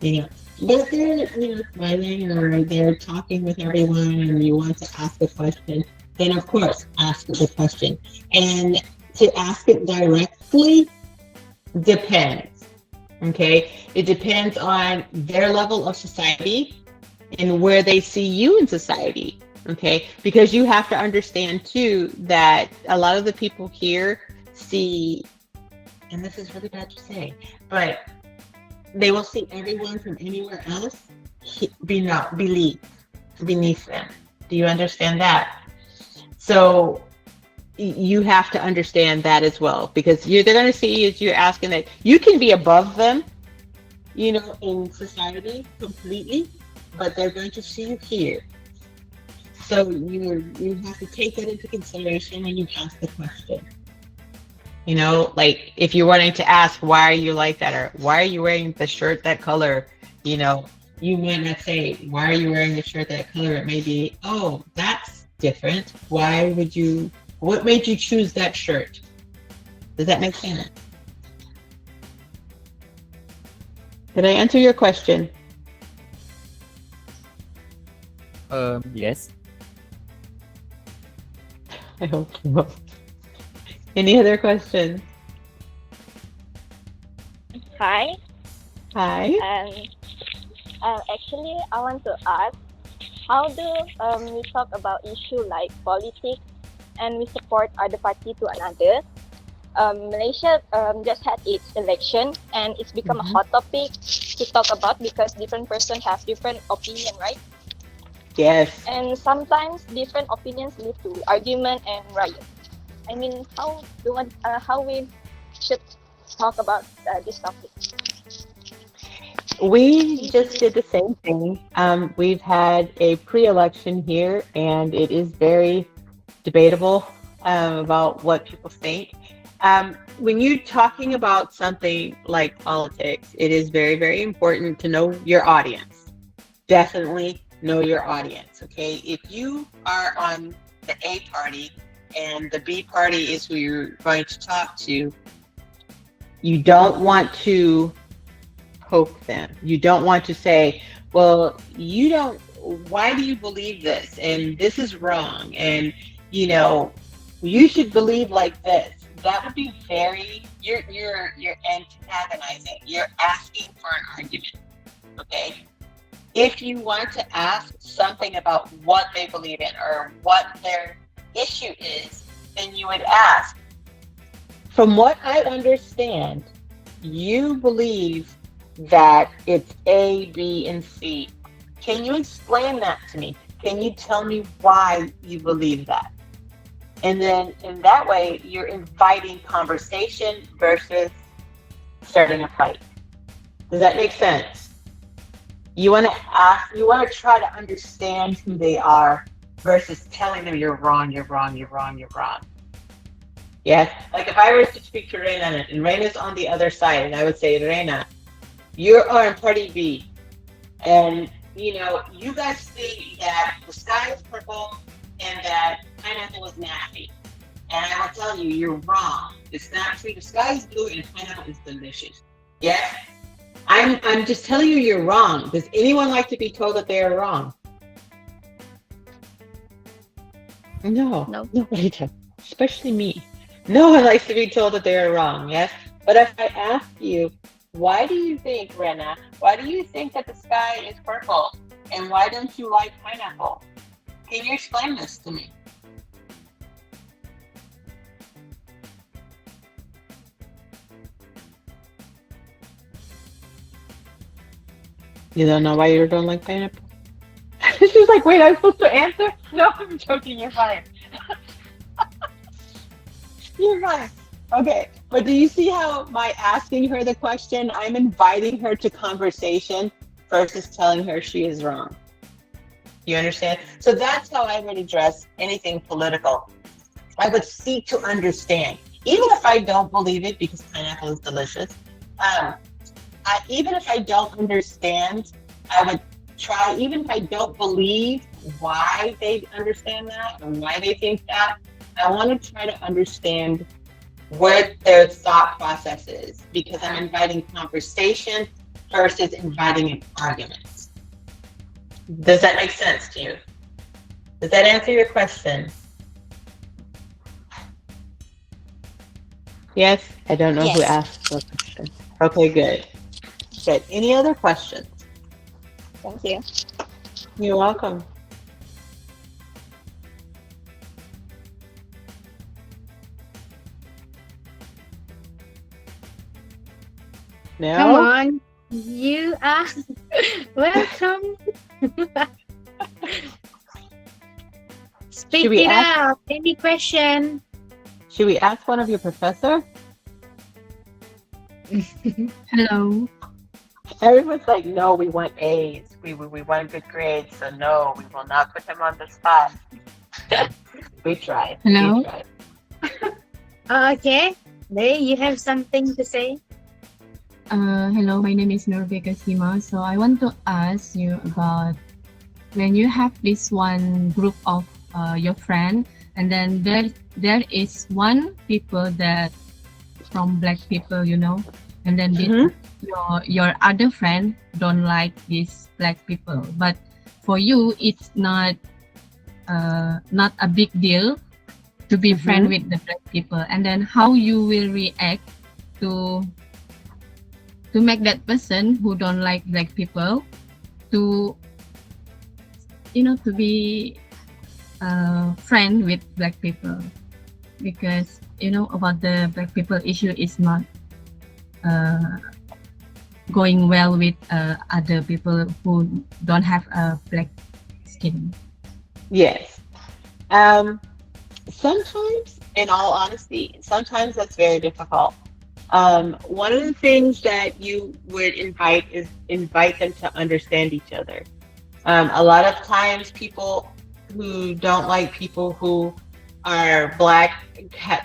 you know but they're smiling, or they're talking with everyone, and you want to ask a question, then of course ask the question. And to ask it directly depends. Okay, it depends on their level of society and where they see you in society. Okay, because you have to understand too that a lot of the people here see, and this is really bad to say, but they will see everyone from anywhere else beneath them. Do you understand that? So you have to understand that as well, because they're going to see as you're asking that you can be above them, in society completely, but they're going to see you here. So you have to take that into consideration when you ask the question. Like if you're wanting to ask, why are you like that? Or why are you wearing the shirt that color? You might not say, why are you wearing the shirt that color? It may be, oh, that's different. What made you choose that shirt? Does that make sense? Did I answer your question? Yes. I hope so. Any other questions? Hi. Hi. Actually, I want to ask, how do we talk about issue like politics and we support other party to another? Malaysia just had its election, and it's become a hot topic to talk about because different persons have different opinion, right? Yes. And sometimes different opinions lead to argument and riot. I mean, how we should talk about this topic? We just did the same thing. We've had a pre-election here, and it is very debatable about what people think. When you're talking about something like politics, it is very, very important to know your audience. Definitely know your audience, okay? If you are on the A party and the B party is who you're going to talk to, you don't want to poke them. You don't want to say, well, why do you believe this? And this is wrong. And, you should believe like this. That would be you're antagonizing. You're asking for an argument, okay? If you want to ask something about what they believe in or what their issue is, then you would ask, from what I understand, you believe that it's A, B, and C. Can you explain that to me? Can you tell me why you believe that? And then in that way, you're inviting conversation versus starting a fight. Does that make sense? You want to try to understand who they are versus telling them you're wrong, you're wrong, you're wrong, you're wrong. Yes? Like if I were to speak to Reina, and Reina's on the other side, and I would say, Reina, you're on party B, and you guys think that the sky is purple and that pineapple is nasty. And I will tell you, you're wrong. It's not true. The sky is blue and pineapple is delicious. Yes? I'm just telling you you're wrong. Does anyone like to be told that they are wrong? No. Nobody does. Especially me. No one likes to be told that they are wrong, yes? But if I ask you, why do you think, Rena, why do you think that the sky is purple? And why don't you like pineapple? Can you explain this to me? You don't know why you don't like pineapple? She's like, wait, I'm supposed to answer? No, I'm joking, you're fine. You're fine. Okay, but do you see how by asking her the question, I'm inviting her to conversation versus telling her she is wrong? You understand? So that's how I would address anything political. I would seek to understand, even if I don't believe it, because pineapple is delicious. Even if I don't understand, I would try, even if I don't believe why they understand that and why they think that. I want to try to understand what their thought process is, because I'm inviting conversation versus inviting an argument. Does that make sense to you? Does that answer your question? Yes, I don't know who Yes. asked the question. Okay, good. Good. Any other questions? Thank you. You're welcome. No? Come on. You are welcome. Speak Should we it ask- out. Any question? Should we ask one of your professor? Hello. Everyone's like, no, we want A's. We want good grades, so no, we will not put him on the spot. We tried. Hello? We tried. Okay. There you have something to say. Hello, my name is Nurvega Sima. So I want to ask you about when you have this one group of your friend, and then there is one people that from black people, you know, and then your other friend don't like these black people, but for you it's not a big deal to be friend with the black people, and then how you will react to make that person who don't like black people to be friend with black people, because about the black people issue is not going well with other people who don't have a black skin. Yes. Sometimes, in all honesty, sometimes that's very difficult. One of the things that you would invite them to understand each other. A lot of times people who don't like people who are black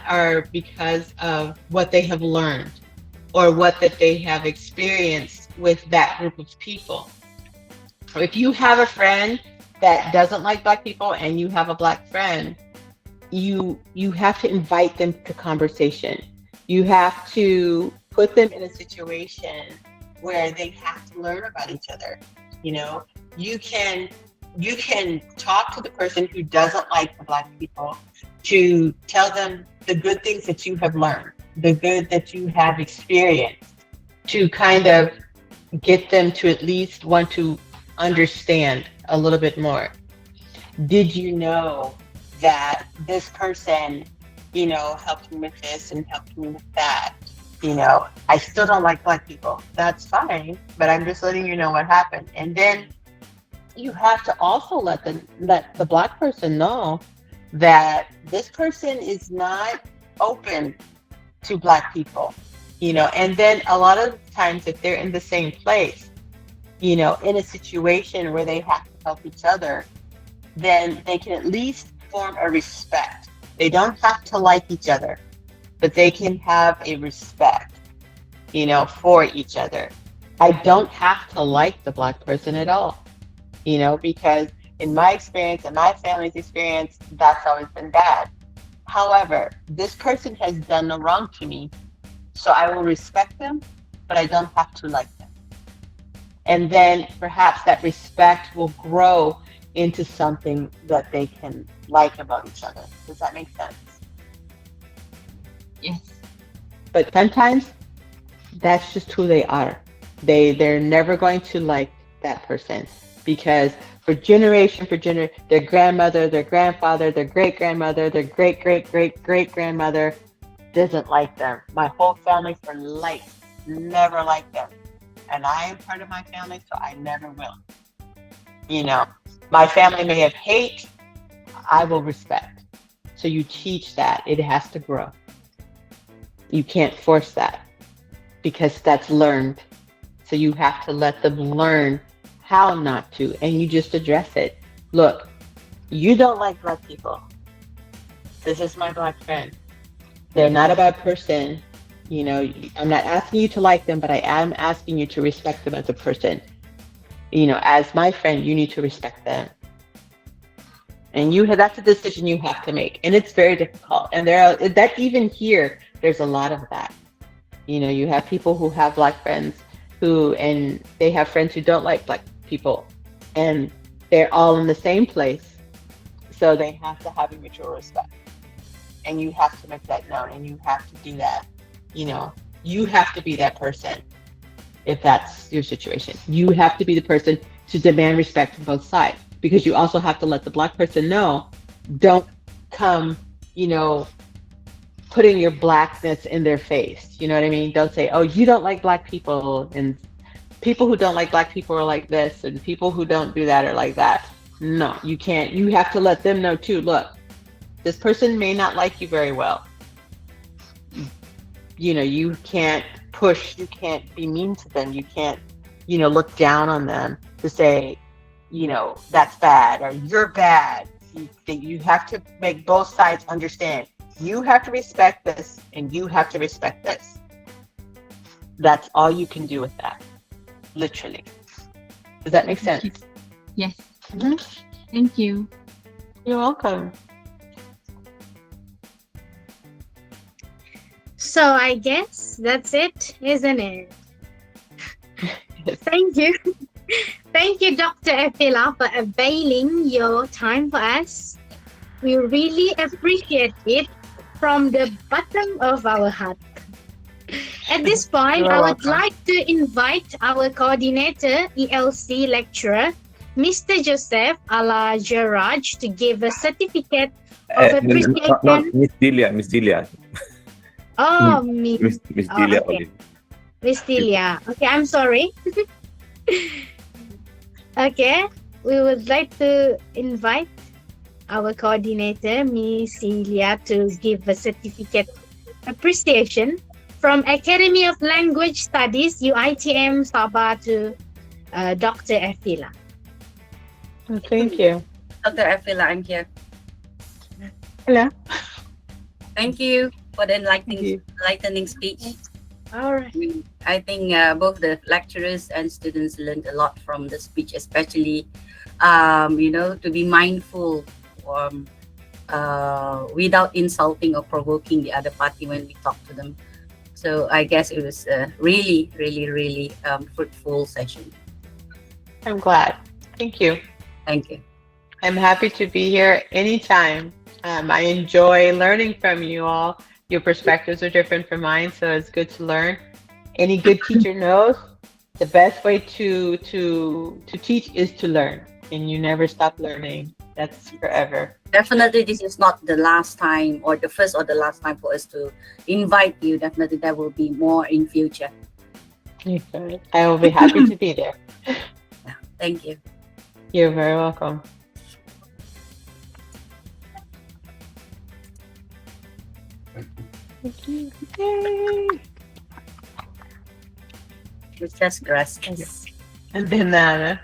are because of what they have learned or what that they have experienced with that group of people. If you have a friend that doesn't like black people and you have a black friend, you have to invite them to conversation. You have to put them in a situation where they have to learn about each other. You can talk to the person who doesn't like the black people to tell them the good things that you have learned, the good that you have experienced, to kind of get them to at least want to understand a little bit more. Did you know that this person, helped me with this and helped me with that? I still don't like black people. That's fine, but I'm just letting you know what happened. And then you have to also let the black person know that this person is not open to black people, and then a lot of times if they're in the same place, in a situation where they have to help each other, then they can at least form a respect. They don't have to like each other, but they can have a respect, for each other. I don't have to like the black person at all, because in my experience and my family's experience, that's always been bad. However, this person has done no wrong to me, so I will respect them, but I don't have to like them. And then perhaps that respect will grow into something that they can like about each other. Does that make sense? Yes. But sometimes that's just who they are. They're never going to like that person because for generation, their grandmother, their grandfather, their great-grandmother, their great-great-great-great-grandmother doesn't like them. My whole family for life never liked them. And I am part of my family, so I never will. My family may have hate, I will respect. So you teach that. It has to grow. You can't force that because that's learned. So you have to let them learn how not to, and you just address it. Look, you don't like black people. This is my black friend. They're not a bad person. I'm not asking you to like them, but I am asking you to respect them as a person. As my friend, you need to respect them. And that's a decision you have to make. And it's very difficult. And even here, there's a lot of that. You have people who have Black friends and they have friends who don't like Black people. And they're all in the same place. So they have to have a mutual respect. And you have to make that known, and you have to do that. You have to be that person if that's your situation. You have to be the person to demand respect from both sides, because you also have to let the Black person know, don't come, putting your Blackness in their face. You know what I mean? Don't say, oh, you don't like Black people, and people who don't like Black people are like this, and people who don't do that are like that. No, you can't. You have to let them know too, look, this person may not like you very well. You can't push, you can't be mean to them, you can't, look down on them to say, that's bad or you're bad. You have to make both sides understand. You have to respect this and you have to respect this. That's all you can do with that. Literally. Does that make sense? Yes. Mm-hmm. Thank you. You're welcome. So I guess that's it, isn't it? Thank you. Thank you, Dr. Efila, for availing your time for us. We really appreciate it from the bottom of our heart. At this point, You're I would welcome. like to invite our coordinator, ELC lecturer, Mr. Joseph Efila Jzar, to give a certificate of appreciation. Not Miss Delia. Oh, Miss oh, Delia okay. only. Miss Delia. Okay, I'm sorry. Okay, we would like to invite our coordinator, Miss Delia, to give a certificate appreciation from Academy of Language Studies, UITM Sabah, to Dr. Efila. Thank you. Dr. Efila, I'm here. Hello. Thank you for the enlightening speech. All right. I think both the lecturers and students learned a lot from the speech, especially, to be mindful without insulting or provoking the other party when we talk to them. So I guess it was a really, really, really fruitful session. I'm glad. Thank you. Thank you. I'm happy to be here anytime. I enjoy learning from you all. Your perspectives are different from mine, so it's good to learn. Any good teacher knows the best way to teach is to learn, and you never stop learning. That's forever. Definitely, this is not the last time or the first or the last time for us to invite you. Definitely, there will be more in future. Okay. I will be happy to be there. Thank you. You're very welcome. Yay. Muchas gracias. De nada.